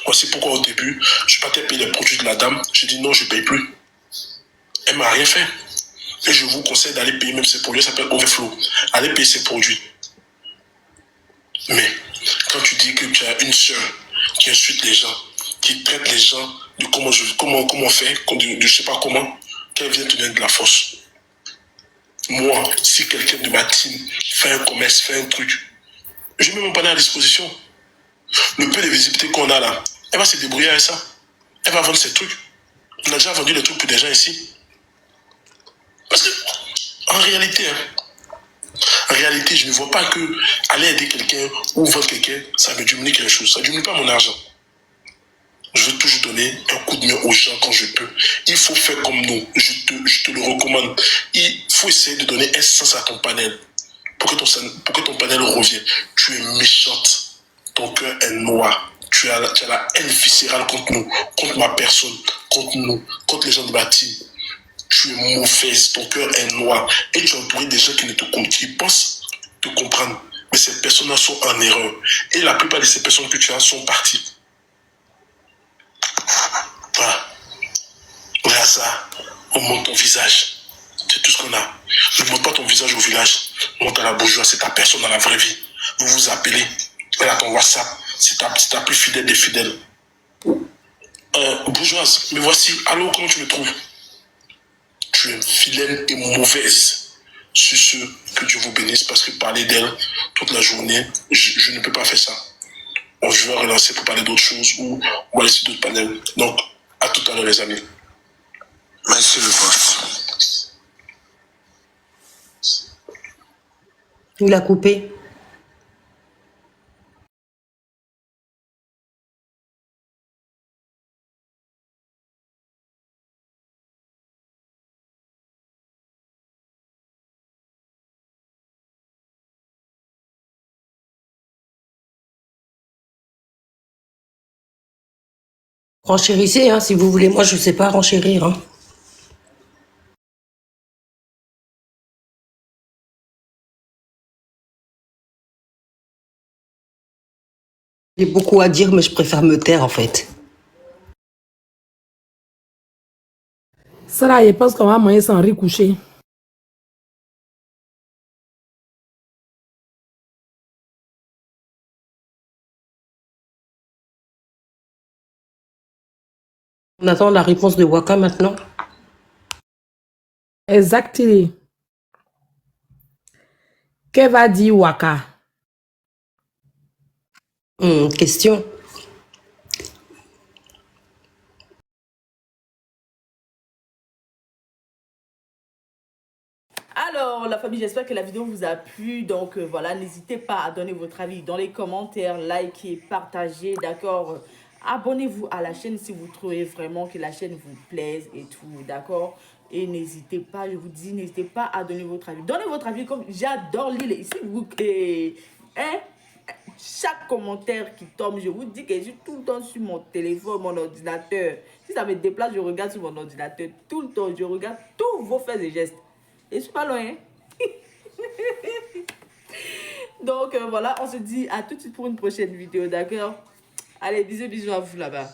Voici pourquoi au début, je partais payer les produits de la dame. J'ai dit non, je ne paye plus. Elle ne m'a rien fait. Et je vous conseille d'aller payer même ces produits. Ça s'appelle Overflow. Allez payer ces produits. Mais quand tu dis que tu as une sœur qui insulte les gens, qui traite les gens de comment faire, de je sais pas comment, qu'elle vienne te donner de la force. Moi, si quelqu'un de ma team fait un commerce, fait un truc, je mets mon panel à disposition. Le peu de visibilité qu'on a là, elle va se débrouiller avec ça. Elle va vendre ses trucs. On a déjà vendu des trucs pour des gens ici. Parce que, en réalité, je ne vois pas que aller aider quelqu'un ou vendre quelqu'un, ça me diminue quelque chose. Ça ne diminue pas mon argent. Je veux toujours donner un coup de main aux gens quand je peux. Il faut faire comme nous. Je te le recommande. Il faut essayer de donner un sens à ton panel. Pour que ton panel revienne. Tu es méchante. Ton cœur est noir. Tu as la haine viscérale contre nous, contre ma personne, contre nous, contre les gens de ma team. Tu es mauvaise, ton cœur est noir. Et tu es entouré des gens qui pensent te comprendre. Mais ces personnes-là sont en erreur. Et la plupart de ces personnes que tu as sont parties. Voilà. Regarde ça. On monte ton visage. C'est tout ce qu'on a. Ne monte pas ton visage au village. Monte à la bourgeoise. C'est ta personne dans la vraie vie. Vous vous appelez. Elle a ton WhatsApp. C'est ta plus fidèle des fidèles. Bourgeoise, me voici. Allô, comment tu me trouves? Tu es vilaine et mauvaise. Sur ce, que Dieu vous bénisse, parce que parler d'elle toute la journée, je ne peux pas faire ça. Je vais relancer pour parler d'autres choses ou on va laisser d'autres panels. Donc, à tout à l'heure, les amis. Merci le boss. Il a coupé. Renchérissez, hein, si vous voulez. Moi, je sais pas renchérir. Hein. J'ai beaucoup à dire, mais je préfère me taire, en fait. Ça là, je pense qu'on va manger sans riz couché. On attend la réponse de Waka maintenant. Exactement. Que va dire Waka? Question. Alors, la famille, j'espère que la vidéo vous a plu. Donc, voilà, n'hésitez pas à donner votre avis dans les commentaires, likez, partagez, d'accord? Abonnez-vous à la chaîne si vous trouvez vraiment que la chaîne vous plaise et tout, d'accord? Et n'hésitez pas, je vous dis, n'hésitez pas à donner votre avis. Donnez votre avis comme j'adore lire ici. Hein? Chaque commentaire qui tombe, je vous dis que je suis tout le temps sur mon téléphone, mon ordinateur. Si ça me déplace, je regarde sur mon ordinateur tout le temps. Je regarde tous vos faits et gestes. Et je suis pas loin. Donc voilà, on se dit à tout de suite pour une prochaine vidéo, d'accord? Allez, bisous, bisous à vous là-bas.